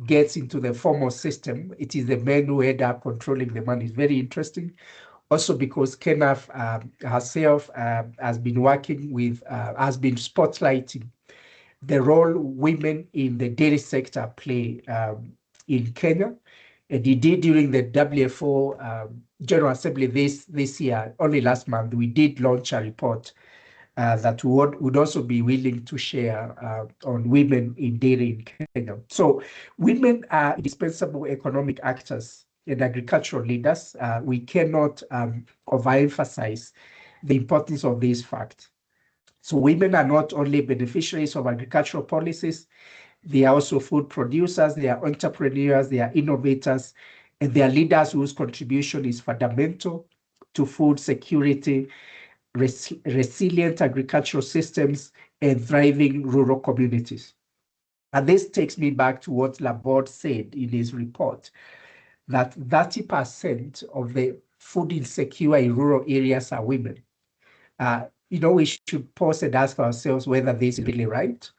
gets into the formal system, it is the men who end up controlling the money. It's very interesting. Also because KENAF herself has been working with, has been spotlighting the role women in the dairy sector play in Kenya. And indeed, during the WFO General Assembly this year, only last month, we did launch a report that would also be willing to share on women in dairy in Kenya. So women are indispensable economic actors and agricultural leaders. We cannot overemphasize the importance of this fact. So women are not only beneficiaries of agricultural policies, they are also food producers, they are entrepreneurs, they are innovators, and they are leaders whose contribution is fundamental to food security, resilient agricultural systems, and thriving rural communities. And this takes me back to what Laborde said in his report, that 30% of the food insecure in rural areas are women. We should pause and ask ourselves whether this is really right.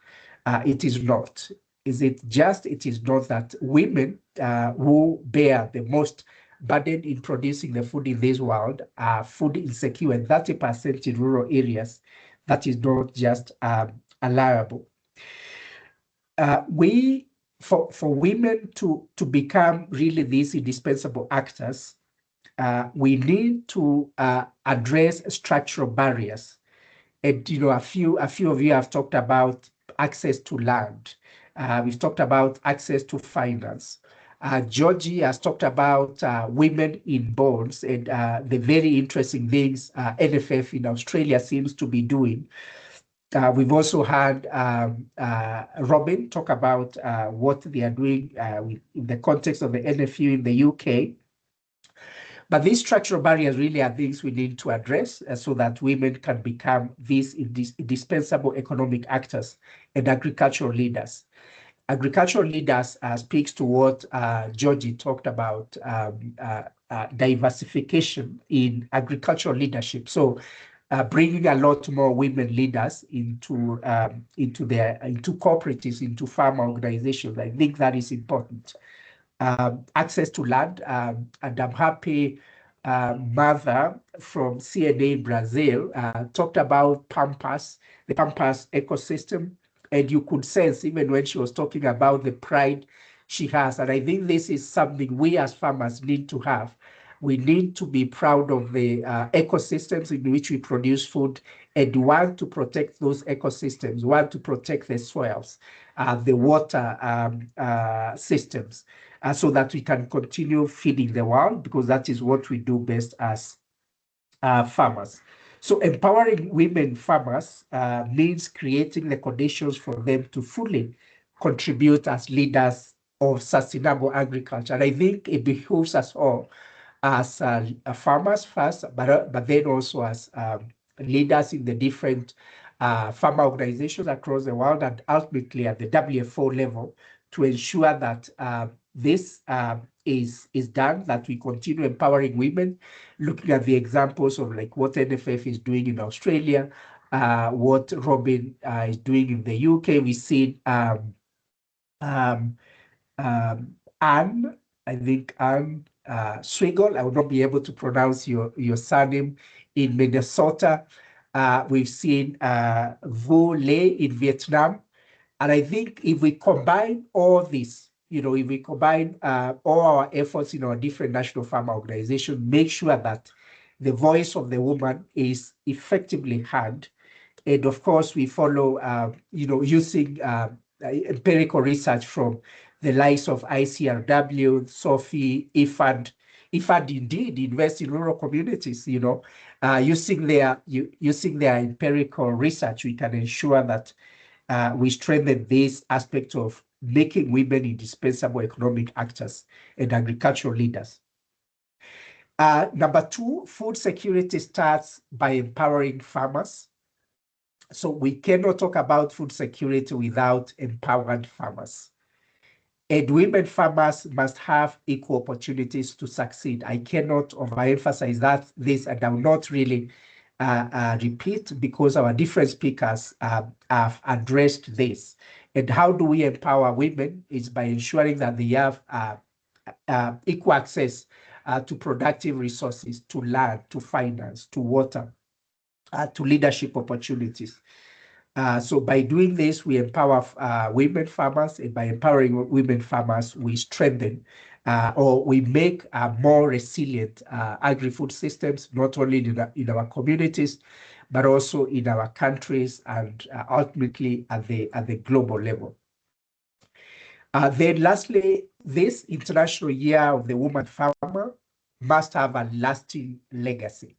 It is not. It is not that women who bear the most burden in producing the food in this world are food insecure, and 30% in rural areas. That is not just allowable. For women to become really these indispensable actors, we need to address structural barriers. And a few of you have talked about access to land. We've talked about access to finance. Georgie has talked about women in bonds and the very interesting things NFF in Australia seems to be doing. We've also had Robin talk about what they are doing in the context of the NFU in the UK. But these structural barriers really are things we need to address so that women can become these indispensable economic actors and agricultural leaders. Agricultural leaders speaks to what Georgie talked about, diversification in agricultural leadership. So bringing a lot more women leaders into cooperatives, into farm organizations. I think that is important. Access to land, and I'm happy Mother from CNA Brazil talked about Pampas, the Pampas ecosystem, and you could sense even when she was talking about the pride she has. And I think this is something we as farmers need to have. We need to be proud of the ecosystems in which we produce food and want to protect those ecosystems, want to protect the soils, the water systems, so that we can continue feeding the world, because that is what we do best as farmers. So empowering women farmers means creating the conditions for them to fully contribute as leaders of sustainable agriculture. And I think it behooves us all as farmers first, but then also as leaders in the different farmer organizations across the world, and ultimately at the WFO level, to ensure that this is done, that we continue empowering women, looking at the examples of like what NFF is doing in Australia, what Robin is doing in the UK. We see Anne, I think Anne Swiggle, I will not be able to pronounce your surname, in Minnesota. We've seen Vo Le in Vietnam. And I think if we combine all this, if we combine all our efforts in our different national farmer organizations, make sure that the voice of the woman is effectively heard. And of course, we follow, using empirical research from the likes of ICRW, SOFI, IFAD. IFAD indeed invest in rural communities, using their empirical research, we can ensure that we strengthen this aspect of making women indispensable economic actors and agricultural leaders. Number two, food security starts by empowering farmers. So we cannot talk about food security without empowered farmers. And women farmers must have equal opportunities to succeed. I cannot overemphasize this, and I will not really repeat, because our different speakers have addressed this. And how do we empower women? Is by ensuring that they have equal access to productive resources, to land, to finance, to water, to leadership opportunities. So by doing this, we empower women farmers, and by empowering women farmers, we strengthen or we make more resilient agri-food systems, not only in our communities, but also in our countries, and ultimately at the global level. Then lastly, this International Year of the Woman Farmer must have a lasting legacy.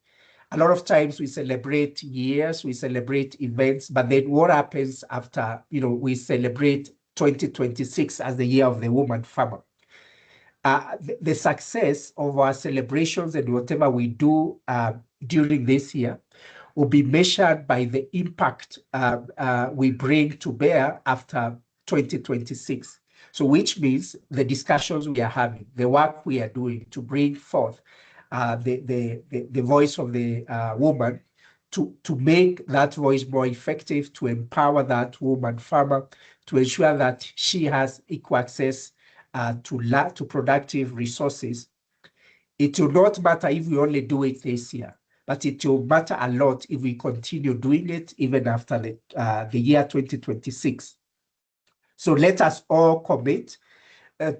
A lot of times we celebrate years, we celebrate events, but then what happens after, we celebrate 2026 as the Year of the Woman Farmer? The success of our celebrations and whatever we do during this year will be measured by the impact we bring to bear after 2026. So which means the discussions we are having, the work we are doing to bring forth the voice of the woman, to make that voice more effective, to empower that woman farmer, to ensure that she has equal access to productive resources. It will not matter if we only do it this year, but it will matter a lot if we continue doing it even after the year 2026. So let us all commit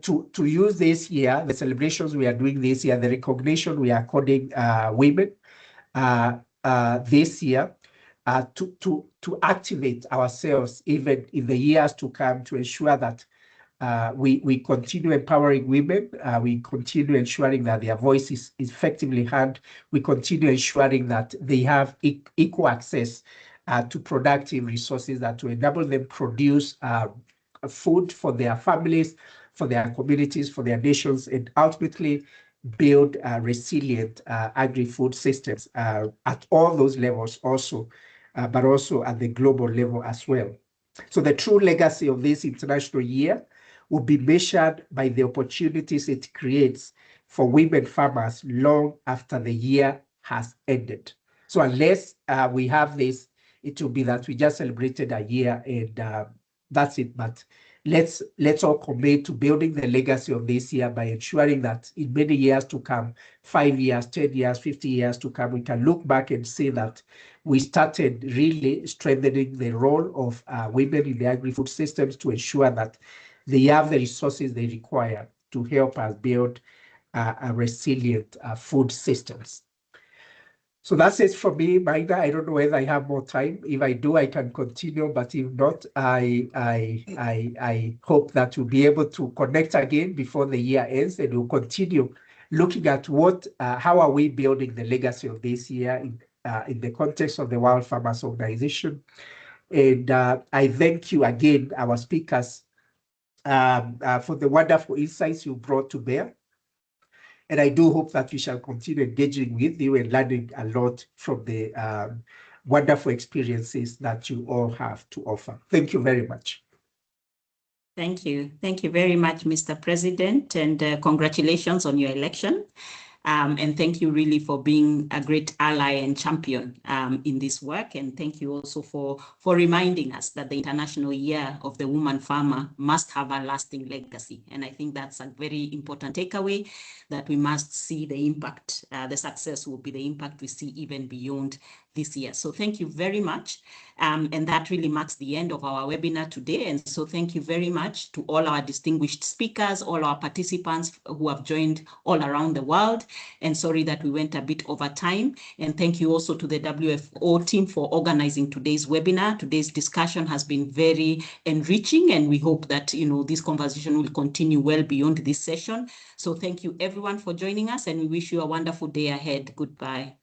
to use this year, the celebrations we are doing this year, the recognition we are according women this year, to activate ourselves even in the years to come, to ensure that we continue empowering women, we continue ensuring that their voice is effectively heard, we continue ensuring that they have equal access to productive resources that will enable them produce food for their families, for their communities, for their nations, and ultimately build resilient agri-food systems at all those levels also, but also at the global level as well. So the true legacy of this International Year will be measured by the opportunities it creates for women farmers long after the year has ended. So unless we have this, it will be that we just celebrated a year and that's it. But let's all commit to building the legacy of this year by ensuring that in many years to come, 5 years, 10 years, 50 years to come, we can look back and say that we started really strengthening the role of women in the agri-food systems to ensure that they have the resources they require to help us build a resilient food systems. So that's it for me, Magda. I don't know whether I have more time. If I do, I can continue, but if not, I hope that we'll be able to connect again before the year ends, and we'll continue looking at how are we building the legacy of this year in the context of the World Farmers Organization. And I thank you again, our speakers, for the wonderful insights you brought to bear. And I do hope that we shall continue engaging with you and learning a lot from the wonderful experiences that you all have to offer. Thank you very much. Thank you. Thank you very much, Mr. President, and congratulations on your election. And thank you really for being a great ally and champion in this work. And thank you also for reminding us that the International Year of the Woman Farmer must have a lasting legacy. And I think that's a very important takeaway, that we must see the impact. The success will be the impact we see even beyond this year. So thank you very much. And that really marks the end of our webinar today. And so thank you very much to all our distinguished speakers, all our participants who have joined all around the world. And sorry that we went a bit over time. And thank you also to the WFO team for organizing today's webinar. Today's discussion has been very enriching, and we hope that this conversation will continue well beyond this session. So thank you everyone for joining us, and we wish you a wonderful day ahead. Goodbye.